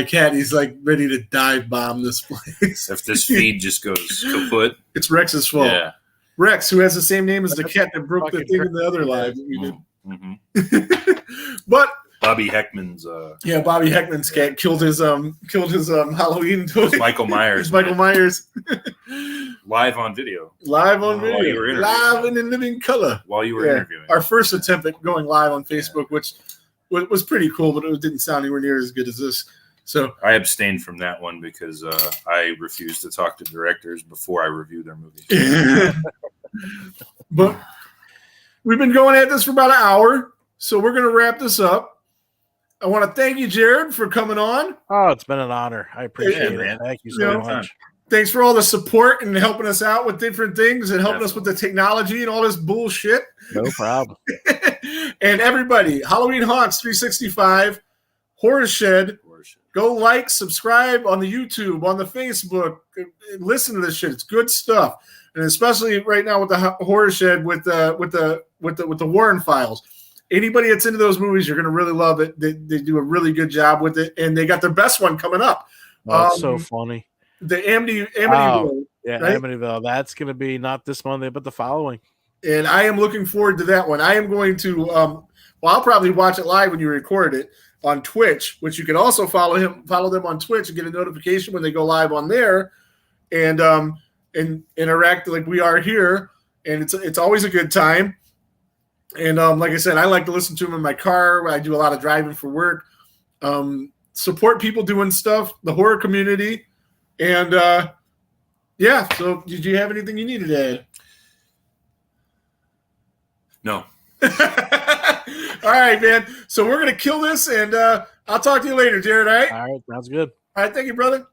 cat, he's like ready to dive bomb this place. If this feed just goes kaput. It's Rex's fault. Yeah. Rex, who has the same name as the cat that broke the thing in the other live that we did. Mm-hmm. But Bobby Heckman's Bobby Heckman's cat killed his Halloween toy. Michael Myers. It's Michael Myers. Live on video. Live on While you were video. interviewing. Live and in living color. While you were interviewing. Our first attempt at going live on Facebook, which was pretty cool, but it didn't sound anywhere near as good as this. So I abstained from that one because I refuse to talk to directors before I review their movies. But we've been going at this for about an hour, so we're going to wrap this up. I want to thank you, Jared, for coming on. Oh, it's been an honor. I appreciate it, man. Thank you so much. Thanks for all the support and helping us out with different things and helping us with the technology and all this bullshit. No problem. And everybody, Halloween Haunts 365, Horror Shed. Go like, subscribe on the YouTube, on the Facebook. Listen to this shit. It's good stuff. And especially right now with the Horror Shed with the Warren Files. Anybody that's into those movies, you're gonna really love it. They do a really good job with it, and they got their best one coming up. Oh, that's so funny. The Amityville. Yeah, right? Amityville. That's gonna be not this Monday, but the following. And I am looking forward to that one. I am going to I'll probably watch it live when you record it on Twitch, which you can also follow them on Twitch and get a notification when they go live on there, and interact like we are here. And it's always a good time. And like I said, I like to listen to them in my car. I do a lot of driving for work. Support people doing stuff, the horror community, and So, did you have anything you needed to add? No. All right, man. So we're gonna kill this, and I'll talk to you later, Jared. All right. All right. Sounds good. All right. Thank you, brother.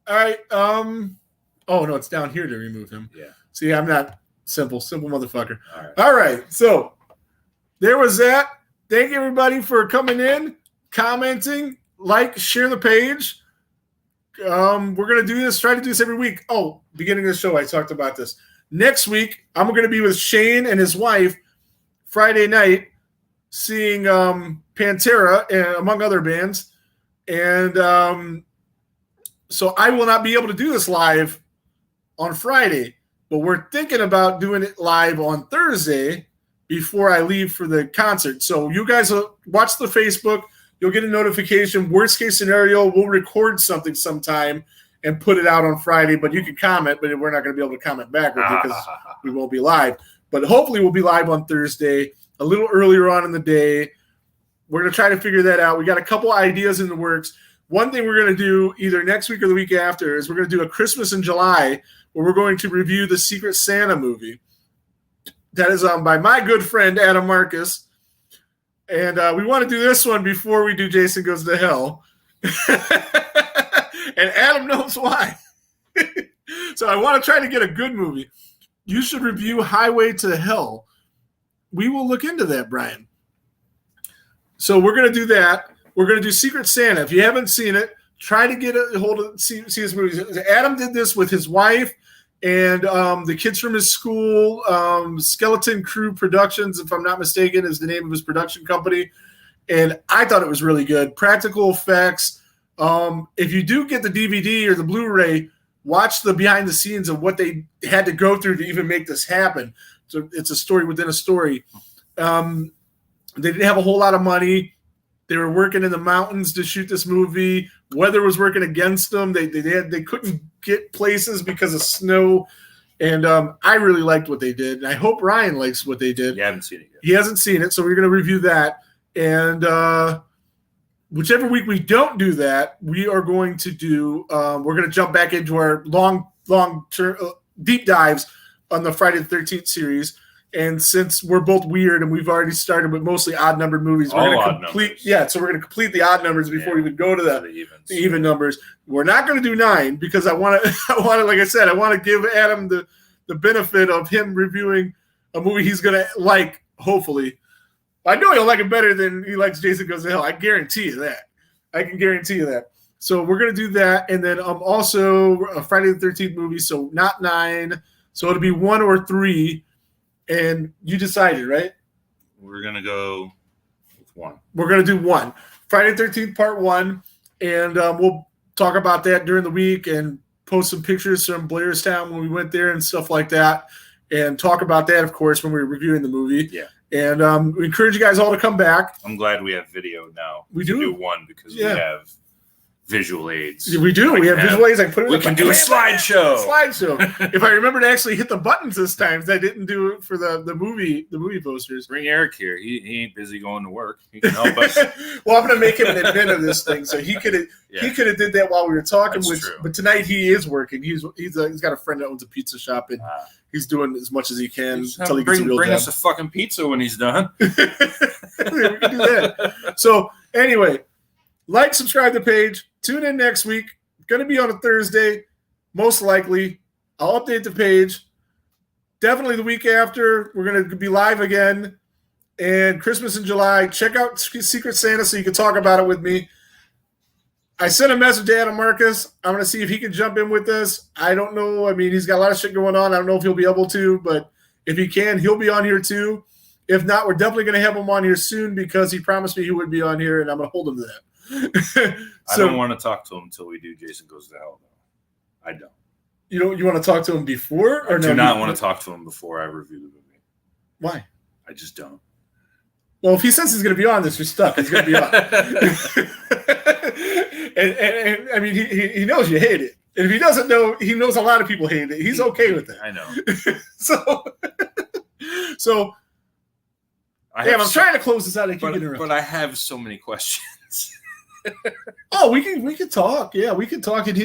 All right. Oh no, it's down here to remove him. Yeah. See, I'm not simple motherfucker. All right. All right. So there was that. Thank you, everybody, for coming in, commenting, share the page. We're gonna do this. Try to do this every week. Oh, beginning of the show, I talked about this. Next week, I'm going to be with Shane and his wife Friday night, seeing Pantera, and among other bands. And so I will not be able to do this live on Friday, but we're thinking about doing it live on Thursday before I leave for the concert. So you guys will watch the Facebook. You'll get a notification. Worst case scenario, we'll record something sometime and put it out on Friday, but you can comment, but we're not going to be able to comment back because we won't be live. But hopefully we'll be live on Thursday, a little earlier on in the day, we're going to try to figure that out. We got a couple ideas in the works. One thing we're going to do either next week or the week after is we're going to do a Christmas in July where we're going to review the Secret Santa movie. That is by my good friend Adam Marcus. And we want to do this one before we do Jason Goes to Hell. And Adam knows why. So I want to try to get a good movie. You should review Highway to Hell. We will look into that, Brian. So we're going to do that. We're going to do Secret Santa. If you haven't seen it, try to get a hold of see this movie. Adam did this with his wife and the kids from his school. Skeleton Crew Productions, if I'm not mistaken, is the name of his production company. And I thought it was really good. Practical effects. If you do get the DVD or the Blu-ray, watch the behind the scenes of what they had to go through to even make this happen. So it's a story within a story. They didn't have a whole lot of money. They were working in the mountains to shoot this movie. Weather was working against them. They couldn't get places because of snow. And I really liked what they did. And I hope Ryan likes what they did. You haven't seen it yet. He hasn't seen it, so we're going to review that. And whichever week we don't do that, we are going to do we're going to jump back into our long deep dives on the Friday the 13th series. And since we're both weird and we've already started with mostly odd-numbered movies, we're going to complete. Yeah, so we're going to complete the odd numbers before we would go to the even numbers. We're not going to do 9 because I want to. Like I said, I want to give Adam the benefit of him reviewing a movie he's going to like. Hopefully, I know he'll like it better than he likes Jason Goes to Hell. I guarantee you that. I can guarantee you that. So we're going to do that, and then also a Friday the 13th movie. So not 9. So it'll be 1 or 3. And you decided, right? We're going to go with 1. We're going to do 1. Friday the 13th, part 1. And we'll talk about that during the week and post some pictures from Blairstown when we went there and stuff like that. And talk about that, of course, when we're reviewing the movie. Yeah. And we encourage you guys all to come back. I'm glad we have video now. We to do? 1 because we have visual aids. We do. We have visual aids. I put it. We can do a slideshow. If I remember to actually hit the buttons this time, I didn't do it for the movie posters. Bring Eric here. He ain't busy going to work. He can help us. Well, I'm going to make him an admin of this thing, so he could have did that while we were talking. But tonight he is working. He's got a friend that owns a pizza shop, and he's doing as much as he can until he gets a real bring job. us a fucking pizza when he's done. We can do that. So anyway, like, subscribe to the page. Tune in next week. Going to be on a Thursday, most likely. I'll update the page. Definitely the week after, we're going to be live again. And Christmas in July. Check out Secret Santa so you can talk about it with me. I sent a message to Adam Marcus. I'm going to see if he can jump in with us. I don't know. I mean, he's got a lot of shit going on. I don't know if he'll be able to, but if he can, he'll be on here too. If not, we're definitely going to have him on here soon because he promised me he would be on here, and I'm going to hold him to that. I don't want to talk to him until we do Jason Goes to Hell, though. I don't. You want to talk to him before? Or I do not want to talk to him before I review the movie. Why? I just don't. Well, if he says he's going to be on this, you're stuck. He's going to be on. and I mean, he knows you hate it. And if he doesn't know, he knows a lot of people hate it. He's okay with it. I know. So I'm trying to close this out. But I have so many questions. Oh, we can talk. Yeah, we can talk. And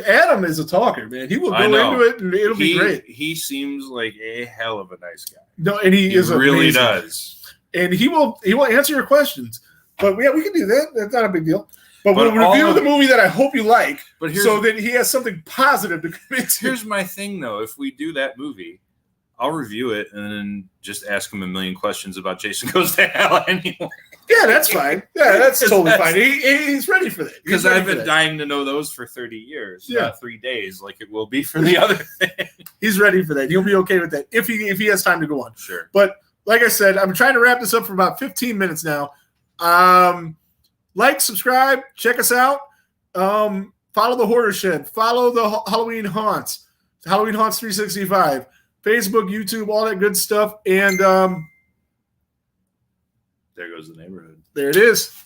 Adam is a talker, man. He will go into it, and it'll be great. He seems like a hell of a nice guy. No, and he is really amazing. does. And he will answer your questions. But yeah, we can do that. That's not a big deal. But we'll review the movie that I hope you like, so that he has something positive to commit to. Here's my thing, though. If we do that movie, I'll review it and then just ask him a million questions about Jason Goes to Hell anyway. Yeah, that's fine. Yeah, that's totally fine. He's ready for that. Because I've been dying to know those for 30 years, not 3 days, like it will be for the other thing. He's ready for that. He'll be okay with that if he has time to go on. Sure. But like I said, I'm trying to wrap this up for about 15 minutes now. Like, subscribe, check us out. Follow the Hoarder Shed. Follow the Halloween Haunts. Halloween Haunts 365. Facebook, YouTube, all that good stuff. And there goes the neighborhood. There it is.